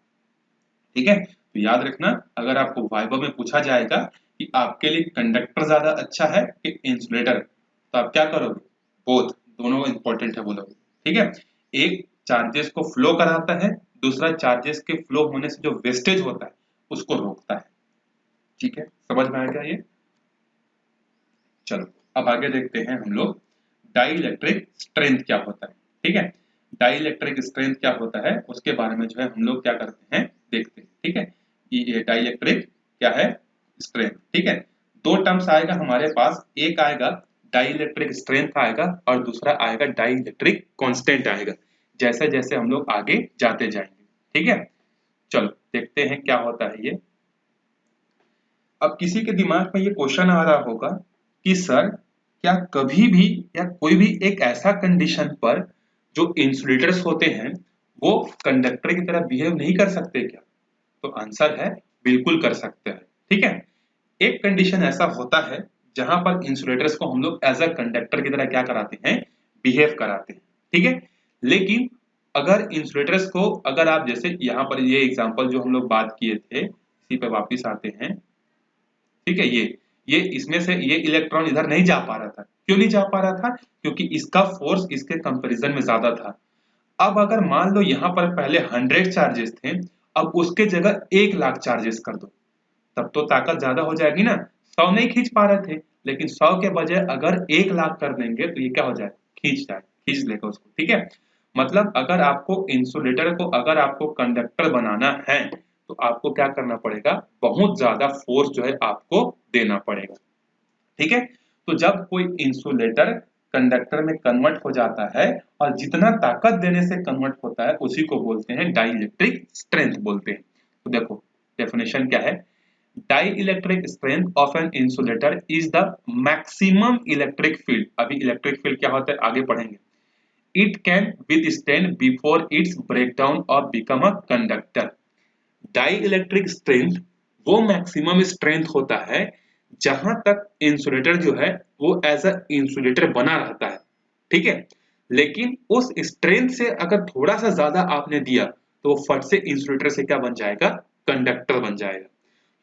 ठीक है, तो याद रखना, अगर आपको वाइवा में पूछा जाएगा कि आपके लिए कंडक्टर ज्यादा अच्छा है कि इंसुलेटर, तो आप क्या करोगे? बोथ, दोनों इंपॉर्टेंट है बोलोगे। ठीक है, एक चार्जेस को फ्लो कराता है, दूसरा चार्जेस के फ्लो होने से जो वेस्टेज होता है उसको रोकता है। ठीक है, समझ में आ गया ये? चलो अब आगे देखते हैं हम लोग डाई इलेक्ट्रिक स्ट्रेंथ क्या होता है। ठीक है, डाई इलेक्ट्रिक स्ट्रेंथ क्या होता है उसके बारे में जो है हम लोग क्या करते हैं, देखते हैं। ठीक है, ये डाई इलेक्ट्रिक क्या है, स्ट्रेंथ। ठीक है, दो टर्म्स आएगा हमारे पास, एक आएगा डाई इलेक्ट्रिक स्ट्रेंथ आएगा और दूसरा आएगा डाई इलेक्ट्रिक कांस्टेंट आएगा, जैसे जैसे हम लोग आगे जाते जाएंगे। ठीक है, चलो देखते हैं क्या होता है ये। अब किसी के दिमाग में ये क्वेश्चन आ रहा होगा कि सर क्या कभी भी या कोई भी एक ऐसा कंडीशन पर जो इंसुलेटर्स होते हैं वो कंडक्टर की तरह बिहेव नहीं कर सकते क्या? तो आंसर है बिल्कुल कर सकते हैं। ठीक है, एक कंडीशन ऐसा होता है जहां पर इंसुलेटर्स को हम लोग एज अ कंडक्टर की तरह क्या कराते हैं, बिहेव कराते हैं। ठीक है, लेकिन अगर इंसुलेटर्स को, अगर आप जैसे यहाँ पर ये एग्जांपल जो हम लोग बात किए थे, इसी पे वापस आते हैं। ठीक है, ये इसमें से ये इलेक्ट्रॉन इधर नहीं जा पा रहा था। क्यों नहीं जा पा रहा था? क्योंकि इसका फोर्स इसके कंपैरिजन में ज्यादा था। अब अगर मान लो यहाँ पर पहले 100 चार्जेस थे, अब उसके जगह 1,00,000 चार्जेस कर दो, तब तो ताकत ज्यादा हो जाएगी ना। 100 नहीं खींच पा रहे थे, लेकिन 100 के बजाय अगर 1,00,000 कर देंगे तो ये क्या हो जाए, खींच लेगा उसको। ठीक है, मतलब अगर आपको इंसुलेटर को, अगर आपको कंडक्टर बनाना है तो आपको क्या करना पड़ेगा, बहुत ज्यादा फोर्स जो है आपको देना पड़ेगा। ठीक है, तो जब कोई इंसुलेटर कंडक्टर में कन्वर्ट हो जाता है और जितना ताकत देने से कन्वर्ट होता है उसी को बोलते हैं डाई इलेक्ट्रिक स्ट्रेंथ बोलते हैं। तो देखो डेफिनेशन क्या है, dielectric strength of an insulator is the maximum electric field. अभी इलेक्ट्रिक फील्ड क्या होता है आगे पढ़ेंगे। It can withstand before its breakdown और become a conductor. Dielectric strength वो मैक्सिमम स्ट्रेंथ होता है जहां तक इंसुलेटर जो है वो एज अ इंसुलेटर बना रहता है। ठीक है, लेकिन उस स्ट्रेंथ से अगर थोड़ा सा ज्यादा आपने दिया तो वो फट से इंसुलेटर से क्या बन जाएगा, कंडक्टर बन जाएगा।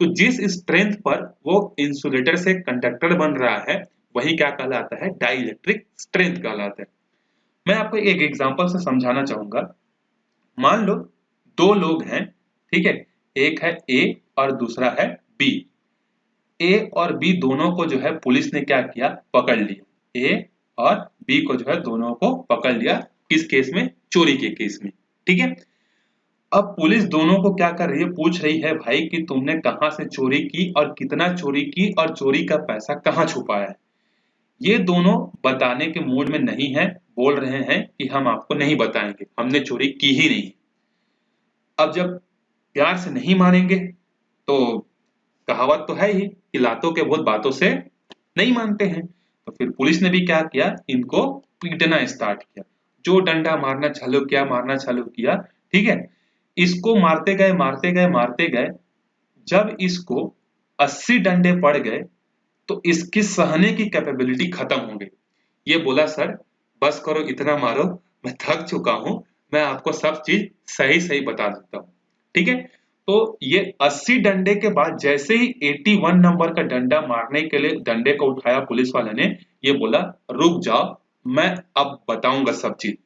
तो जिस स्ट्रेंथ पर वो इंसुलेटर से कंडक्टर बन रहा है वही क्या कहलाता है, डाई इलेक्ट्रिक स्ट्रेंथ कहलाता है। मैं आपको एक एग्जांपल से समझाना चाहूंगा। मान लो दो लोग हैं, ठीक है, एक है ए और दूसरा है बी। ए और बी दोनों को जो है पुलिस ने क्या किया, पकड़ लिया। ए और बी को जो है दोनों को पकड़ लिया, किस केस में, चोरी के केस में। ठीक है, अब पुलिस दोनों को क्या कर रही है, पूछ रही है भाई कि तुमने कहां से चोरी की और कितना चोरी की और चोरी का पैसा कहां छुपाया है। ये दोनों बताने के मूड में नहीं है, बोल रहे हैं कि हम आपको नहीं बताएंगे, हमने चोरी की ही नहीं। अब जब प्यार से नहीं मानेंगे तो कहावत तो है ही कि लातों के बोल बातों से नहीं मानते हैं। तो फिर पुलिस ने भी क्या किया, इनको पीटना स्टार्ट किया, जो डंडा मारना चालू किया, ठीक है। इसको मारते गए मारते गए मारते गए, जब इसको 80 डंडे पड़ गए तो इसकी सहने की कैपेबिलिटी खत्म हो गई। ये बोला सर बस करो, इतना मारो, मैं थक चुका हूं, मैं आपको सब चीज सही सही बता देता हूँ, ठीक है। तो ये 80 डंडे के बाद जैसे ही 81 नंबर का डंडा मारने के लिए डंडे को उठाया पुलिस वाले ने, ये बोला रुक जाओ, मैं अब बताऊंगा सब चीज।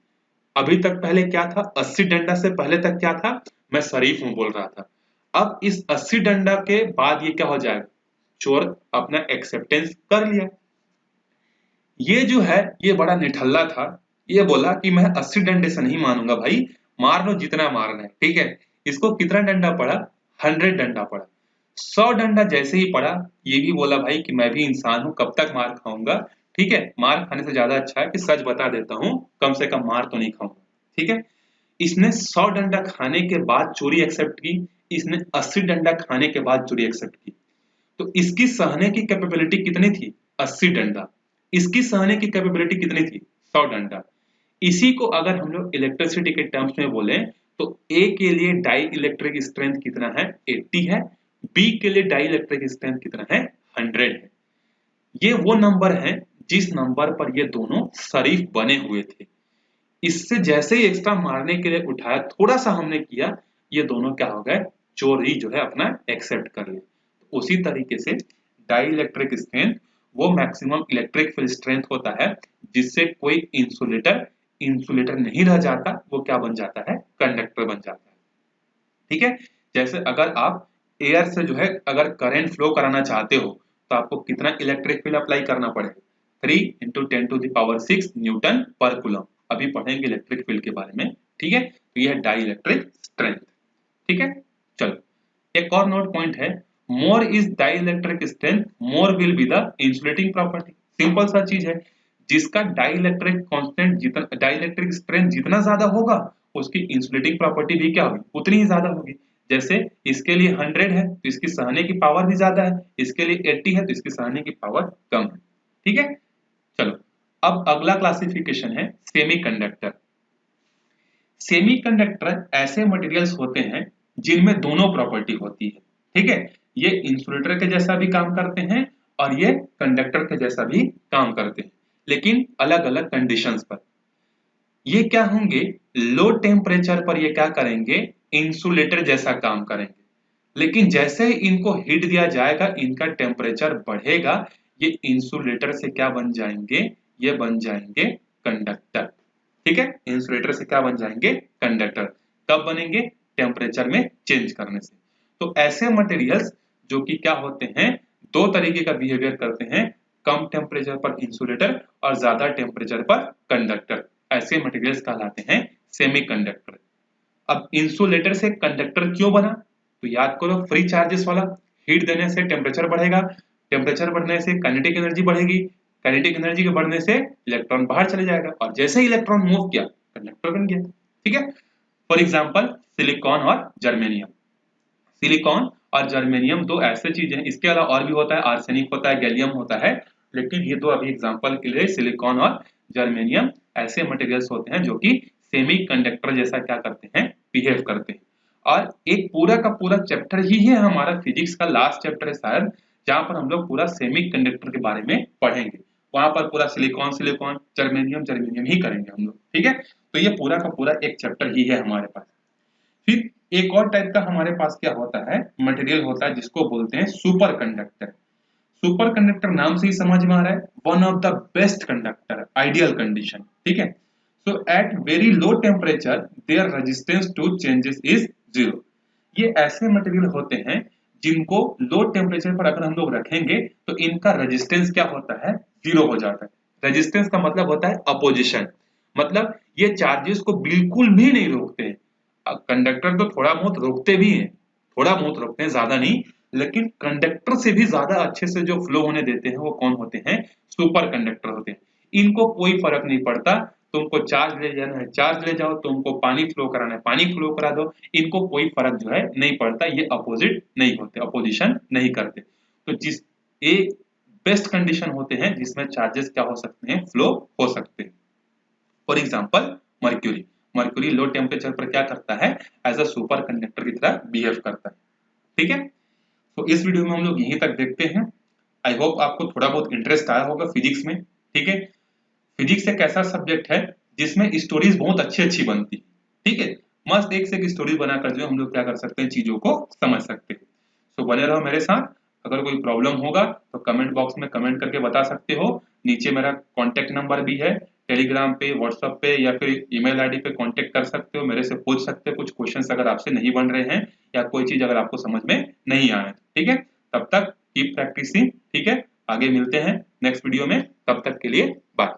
अभी तक पहले क्या था, 80 डंडा से पहले तक क्या था, मैं शरीफ हूं बोल रहा था। अब इस 80 डंडा के बाद ये क्या हो जाएगा, चोर अपना एक्सेप्टेंस कर लिया। ये जो है ये बड़ा निठल्ला था, ये बोला कि मैं 80 डंडे से नहीं मानूंगा भाई, मार लो जितना मारना है, ठीक है। इसको कितना डंडा पड़ा, 100 डंडा पड़ा। 100 डंडा जैसे ही पड़ा, ये भी बोला भाई कि मैं भी इंसान हूं, कब तक मार खाऊंगा, ठीक है, मार खाने से ज्यादा अच्छा है कि सच बता देता हूं, कम से कम मार तो नहीं खाऊंगा, ठीक है। इसने 100 डंडा खाने के बाद चोरी एक्सेप्ट की, इसने 80 डंडा खाने के बाद चोरी एक्सेप्ट की। तो इसकी सहने की कैपेबिलिटी कितनी थी, 80 डंडा। इसकी सहने की कैपेबिलिटी कितनी थी, 100 डंडा। इसी को अगर हम लोग इलेक्ट्रिसिटी के टर्म्स में बोले तो ए के लिए डाई इलेक्ट्रिक स्ट्रेंथ कितना है, 80 है। बी के लिए डाई इलेक्ट्रिक स्ट्रेंथ कितना है, 100 है। ये वो नंबर है जिस नंबर पर ये दोनों शरीफ बने हुए थे। इससे जैसे ही एक्स्ट्रा मारने के लिए उठाया, थोड़ा सा हमने किया, ये दोनों क्या हो गए, चोर ही जो है अपना एक्सेप्ट कर लिया। उसी तरीके से डाई इलेक्ट्रिक स्ट्रेंथ वो मैक्सिमम इलेक्ट्रिक फील्ड स्ट्रेंथ होता है जिससे कोई इंसुलेटर इंसुलेटर नहीं रह जाता, वो क्या बन जाता है, कंडक्टर बन जाता है, ठीक है। जैसे अगर आप एयर से जो है अगर करंट फ्लो कराना चाहते हो तो आपको कितना इलेक्ट्रिक फील्ड अप्लाई करना पड़ेगा, 3 × 10⁻⁶ न्यूटन पर कूलम। अभी पढ़ेंगे इलेक्ट्रिक फील्ड के बारे में, ठीक है। तो यह डाई इलेक्ट्रिक स्ट्रेंथ, ठीक है। चलो एक और नोट पॉइंट है, more is dielectric strength more will be the insulating property. Simple सा चीज है, जिसका डाई इलेक्ट्रिक कांस्टेंट जितना डाई इलेक्ट्रिक स्ट्रेंथ जितना ज्यादा होगा उसकी इंसुलेटिंग प्रॉपर्टी भी क्या होगी, उतनी ही ज्यादा होगी। जैसे इसके लिए 100 है तो इसकी सहने की पावर भी ज्यादा है, इसके लिए 80 है तो इसकी सहने की पावर कम है, ठीक है। चलो अब अगला क्लासिफिकेशन है सेमीकंडक्टर। सेमीकंडक्टर ऐसे मटेरियल्स होते हैं जिनमें दोनों प्रॉपर्टी होती है, ठीक है। ये इंसुलेटर के जैसा भी काम करते हैं और ये कंडक्टर के जैसा भी काम करते हैं, लेकिन अलग अलग कंडीशंस पर। ये क्या होंगे, लो टेम्परेचर पर ये क्या करेंगे, इंसुलेटर जैसा काम करेंगे, लेकिन जैसे ही इनको हीट दिया जाएगा इनका टेम्परेचर बढ़ेगा, ये इंसुलेटर से क्या बन जाएंगे, ये बन जाएंगे कंडक्टर, ठीक है। इंसुलेटर से क्या बन जाएंगे, कंडक्टर। कब बनेंगे, टेम्परेचर में चेंज करने से। तो ऐसे मटेरियल्स जो कि क्या होते हैं, दो तरीके का बिहेवियर करते हैं, कम टेम्परेचर पर इंसुलेटर और ज्यादा टेम्परेचर पर कंडक्टर, ऐसे मटेरियल्स कहलाते हैं सेमीकंडक्टर। अब इंसुलेटर से कंडक्टर क्यों बना, तो याद करो फ्री चार्जेस वाला, हीट देने से टेम्परेचर बढ़ेगा, टेम्परेचर बढ़ने से काइनेटिक एनर्जी बढ़ेगी, काइनेटिक एनर्जी के बढ़ने से इलेक्ट्रॉन बाहर चले जाएगा, और जैसे ही इलेक्ट्रॉन मूव किया कंडक्टर बन गया, ठीक है। फॉर एग्जांपल सिलिकॉन और जर्मेनियम। सिलिकॉन और जर्मेनियम दो ऐसे चीजें हैं, इसके अलावा और भी होता है, आर्सेनिक होता है, गैलियम होता है, लेकिन ये दो अभी एग्जांपल के लिए सिलिकॉन और जर्मेनियम ऐसे मटेरियल्स होते हैं जो कि सेमीकंडक्टर जैसा क्या करते हैं, बिहेव करते हैं। और एक पूरा का पूरा चैप्टर ही है हमारा फिजिक्स का लास्ट चैप्टर है शायद, जहां पर हम लोग पूरा सेमीकंडक्टर के बारे में पढ़ेंगे। वहां पर पूरा सिलिकॉन सिलिकॉन, जर्मेनियम जर्मेनियम ही करेंगे हम लोग, ठीक है। तो ये पूरा का पूरा एक चैप्टर ही है हमारे पास। फिर एक और टाइप का हमारे पास क्या होता है, मटेरियल होता है जिसको बोलते हैं सुपर कंडक्टर। सुपर कंडक्टर नाम से ही समझ में आ रहा है, one of the best conductor, ideal condition, ठीक है। So at very low temperature their resistance to changes is zero. ये ऐसे मटेरियल होते हैं जिनको लो टेम्परेचर पर अगर हम लोग रखेंगे तो इनका रेजिस्टेंस क्या होता है, जीरो हो जाता है। रेजिस्टेंस का मतलब होता है अपोजिशन, मतलब ये चार्जेस को बिल्कुल भी नहीं रोकते हैं। कंडक्टर तो थोड़ा बहुत रोकते भी हैं, थोड़ा बहुत रोकते हैं, ज्यादा नहीं, लेकिन कंडक्टर से भी ज्यादा अच्छे से जो फ्लो होने देते हैं वो कौन होते हैं, सुपर कंडक्टर होते हैं। इनको कोई फर्क नहीं पड़ता तुमको चार्ज ले जाना है चार्ज ले जाओ, तुमको पानी फ्लो कराना है पानी फ्लो करा दो, इनको कोई फर्क जो है नहीं पड़ता, ये अपोजिट नहीं होते, अपोजिशन नहीं करते। तो जिस ये बेस्ट कंडीशन होते हैं जिसमें चार्जेस क्या हो सकते हैं, फ्लो हो सकते हैं। For example mercury, mercury low temperature पर क्या करता है, एज अ सुपर कंडक्टर की तरह बिहेव करता है। ठीक है, तो इस वीडियो में हम लोग यहीं तक देखते हैं। आई होप आपको थोड़ा बहुत इंटरेस्ट आया होगा फिजिक्स में। ठीक है, फिजिक्स एक ऐसा सब्जेक्ट है जिसमें स्टोरीज बहुत अच्छी अच्छी बनती है। ठीक है, मस्त एक से एक स्टोरी बनाकर जो हम लोग क्या कर सकते हैं, चीजों को समझ सकते हैं। तो बने रहो मेरे साथ। अगर कोई प्रॉब्लम होगा तो कमेंट बॉक्स में कमेंट करके बता सकते हो। नीचे मेरा कॉन्टेक्ट नंबर भी है, टेलीग्राम पे, व्हाट्सएप पे या फिर ईमेल आईडी पे कांटेक्ट कर सकते हो, मेरे से पूछ सकते हो कुछ क्वेश्चंस अगर आपसे नहीं बन रहे हैं या कोई चीज अगर आपको समझ में नहीं आए। ठीक है, तब तक कीप प्रैक्टिसिंग। ठीक है, आगे मिलते हैं नेक्स्ट वीडियो में, तब तक के लिए बाय।